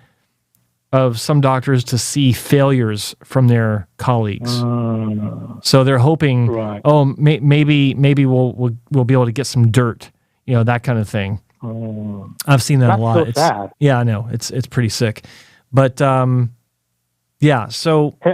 of some doctors to see failures from their colleagues. So they're hoping, maybe we'll be able to get some dirt, that kind of thing. I've seen that a lot. So sad. Yeah, I know it's pretty sick, but yeah. So hey,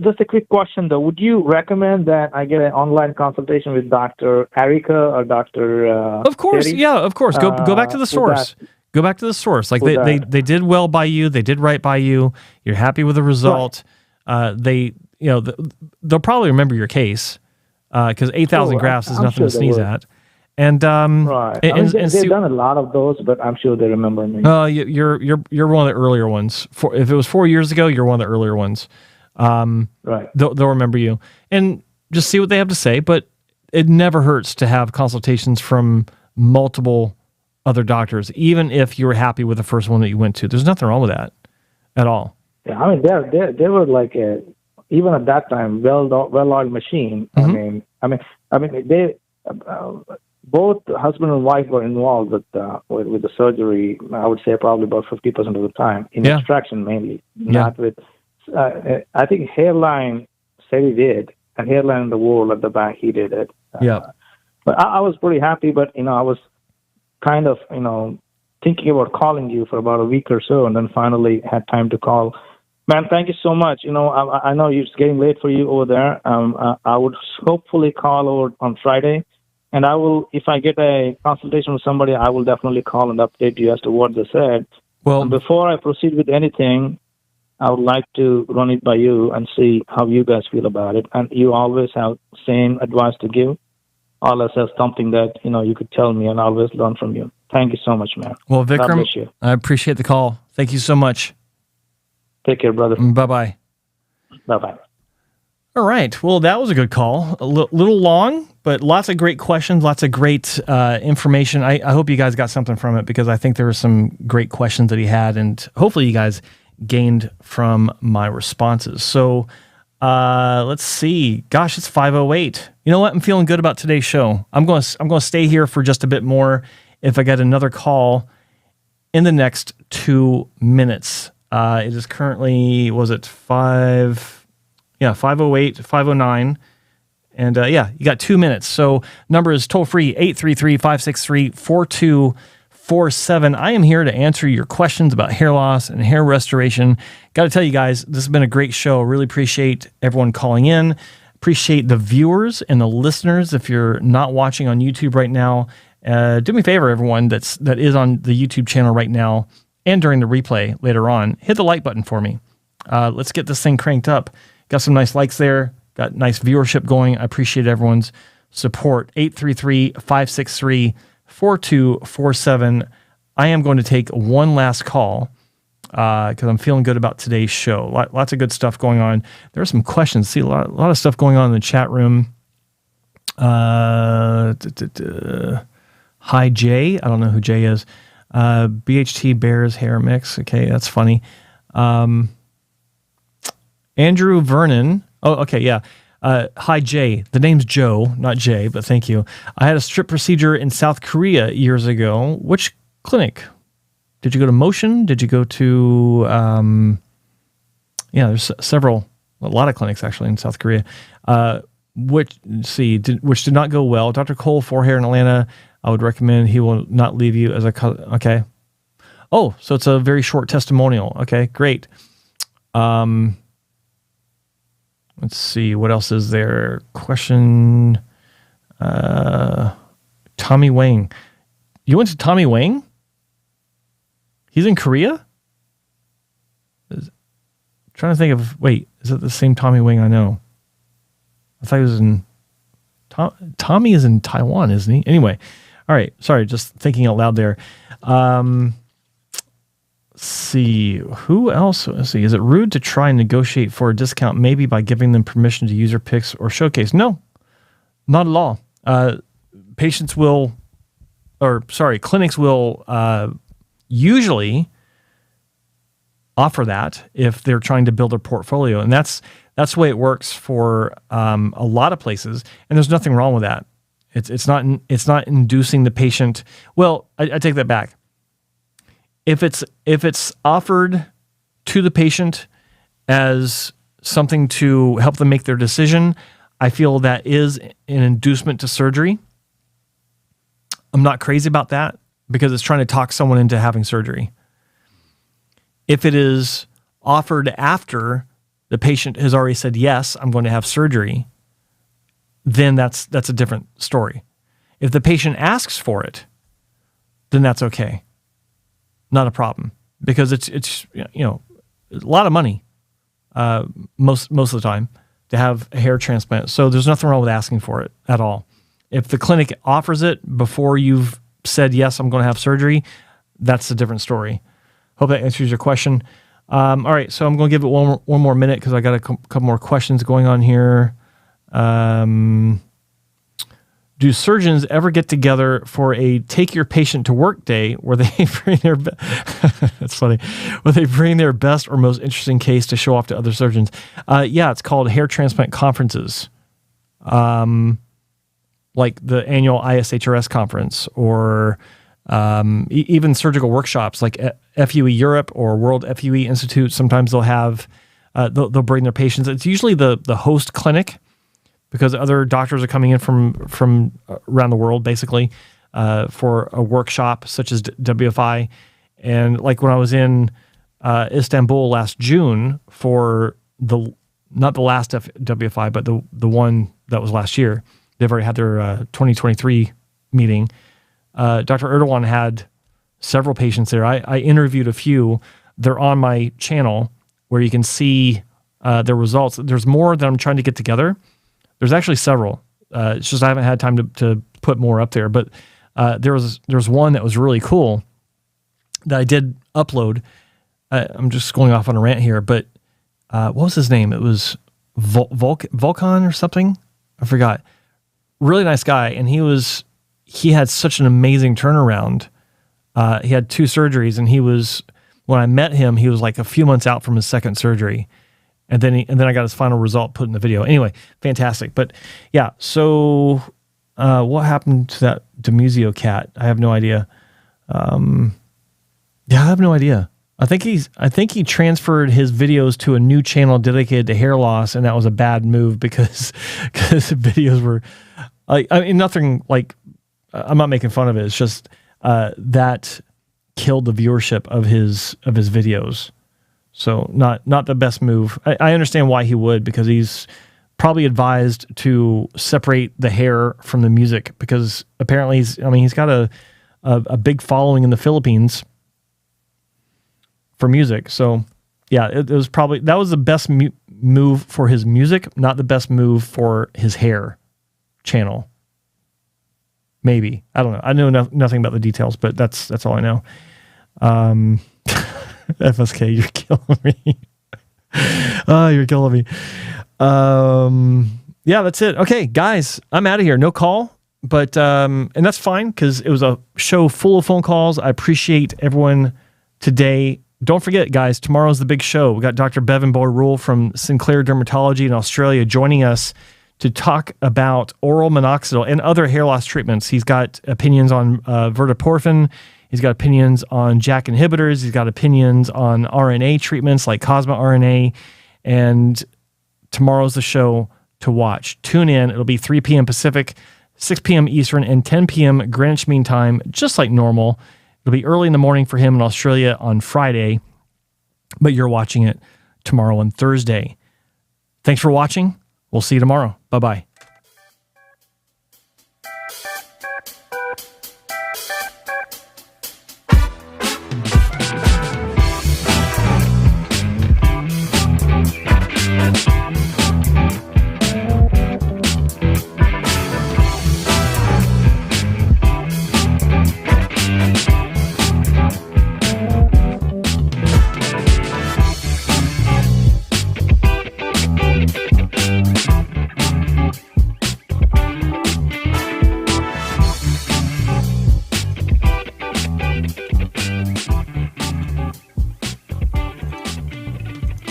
just a quick question though: would you recommend that I get an online consultation with Dr. Erica or Dr. Of course, Terry? yeah, of course. Go back to the source. Go back to the source. Like they did well by you. They did right by you. You're happy with the result. Right. They'll probably remember your case because 8,000 grafts is nothing to sneeze at. And right. They've done a lot of those, but I'm sure they remember me. You're one of the earlier ones. If it was 4 years ago, you're one of the earlier ones. Right. They'll remember you and just see what they have to say. But it never hurts to have consultations from multiple other doctors, even if you were happy with the first one that you went to. There's nothing wrong with that at all. Yeah, I mean, they were like even at that time well-oiled machine. Mm-hmm. I mean, they. Both husband and wife were involved with the surgery. I would say probably about 50% of the time in extraction mainly, not with. I think hairline said he did, and hairline in the wall at the back he did it. But I was pretty happy. But I was kind of thinking about calling you for about a week or so, and then finally had time to call. Man, thank you so much. I know it's getting late for you over there. I would hopefully call over on Friday. And I will, if I get a consultation with somebody, I will definitely call and update you as to what they said. Well, and before I proceed with anything, I would like to run it by you and see how you guys feel about it. And you always have same advice to give. Always have something that you could tell me, and I always learn from you. Thank you so much, man. Well, Vikram, I appreciate the call. Thank you so much. Take care, brother. Bye-bye. Bye-bye. All right. Well, that was a good call. A little long, but lots of great questions, lots of great information. I hope you guys got something from it because I think there were some great questions that he had, and hopefully you guys gained from my responses. So let's see. Gosh, it's 5:08. You know what? I'm feeling good about today's show. I'm going to stay here for just a bit more if I get another call in the next 2 minutes. It is currently, was it 5:08, 5:09. And you got 2 minutes. So number is toll free, 833-563-4247. I am here to answer your questions about hair loss and hair restoration. Got to tell you guys, this has been a great show. Really appreciate everyone calling in. Appreciate the viewers and the listeners. If you're not watching on YouTube right now, do me a favor, everyone that is on the YouTube channel right now and during the replay later on, hit the like button for me. Let's get this thing cranked up. Got some nice likes there. Got nice viewership going. I appreciate everyone's support. 833-563-4247. I am going to take one last call because I'm feeling good about today's show. Lots of good stuff going on. There are some questions. See, a lot of stuff going on in the chat room. Hi, Jay. I don't know who Jay is. BHT Bears hair mix. Okay, that's funny. Andrew Vernon. Oh, okay, yeah. Hi, Jay. The name's Joe, not Jay, but thank you. I had a strip procedure in South Korea years ago. Which clinic? Did you go to Motion? Did you go to... there's a lot of clinics actually in South Korea. Which did not go well. Dr. Cole, for hair in Atlanta, I would recommend. He will not leave you as a... Okay. Oh, so it's a very short testimonial. Okay, great. Let's see, what else is there? Question, Tommy Wang. You went to Tommy Wang? He's in Korea? Trying to think of, wait, is it the same Tommy Wang I know? I thought he was in, Tommy is in Taiwan, isn't he? Anyway, All right. Sorry, just thinking out loud there. See, who else? Let's see. Is it rude to try and negotiate for a discount, maybe by giving them permission to use your pics or showcase? No, not at all. Clinics will usually offer that if they're trying to build a portfolio, and that's the way it works for a lot of places. And there's nothing wrong with that. It's not inducing the patient. Well, I take that back. If it's offered to the patient as something to help them make their decision, I feel that is an inducement to surgery. I'm not crazy about that because it's trying to talk someone into having surgery. If it is offered after the patient has already said, yes, I'm going to have surgery, then that's a different story. If the patient asks for it, then that's okay. Not a problem, because it's a lot of money most of the time to have a hair transplant. So there's nothing wrong with asking for it at all. If the clinic offers it before you've said, yes, I'm going to have surgery, that's a different story. Hope that answers your question. All right, so I'm going to give it one more minute because I got a couple more questions going on here. Do surgeons ever get together for a take your patient to work day where they bring their that's funny, where they bring their best or most interesting case to show off to other surgeons? Yeah, it's called hair transplant conferences, like the annual ISHRS conference, or even surgical workshops like FUE Europe or World FUE Institute. Sometimes they'll have they'll bring their patients. It's usually the host clinic, because other doctors are coming in from around the world, basically, for a workshop such as WFI. And like when I was in Istanbul last June for not the last WFI, but the one that was last year, they've already had their 2023 meeting. Dr. Erdogan had several patients there. I interviewed a few. They're on my channel where you can see their results. There's more that I'm trying to get together. There's actually several. It's just I haven't had time to put more up there. But there's one that was really cool that I did upload. I'm just going off on a rant here, but what was his name? It was Volkan or something. I forgot. Really nice guy, and he had such an amazing turnaround. He had 2 surgeries, and when I met him, he was like a few months out from his second surgery. And then I got his final result put in the video. Anyway, fantastic. But yeah, so what happened to that Demuzio cat? I have no idea. I have no idea. I think he transferred his videos to a new channel dedicated to hair loss, and that was a bad move because the videos were nothing like. I'm not making fun of it. It's just that killed the viewership of his videos. So not the best move. I understand why he would, because he's probably advised to separate the hair from the music, because apparently he's got a big following in the Philippines for music. So yeah, it was probably, that was the best move for his music, not the best move for his hair channel. Maybe. I don't know. I know nothing about the details, but that's all I know. FSK, you're killing me. You're killing me. Yeah, that's it. Okay, guys, I'm out of here. No call, but and that's fine because it was a show full of phone calls. I appreciate everyone today. Don't forget, guys, tomorrow's the big show. We got Dr. Bevan Boyd-Rule from Sinclair Dermatology in Australia joining us to talk about oral minoxidil and other hair loss treatments. He's got opinions on Verteporfin. He's got opinions on JAK inhibitors. He's got opinions on RNA treatments like Cosma RNA. And tomorrow's the show to watch. Tune in. It'll be 3 p.m. Pacific, 6 p.m. Eastern, and 10 p.m. Greenwich Mean Time, just like normal. It'll be early in the morning for him in Australia on Friday, but you're watching it tomorrow and Thursday. Thanks for watching. We'll see you tomorrow. Bye-bye.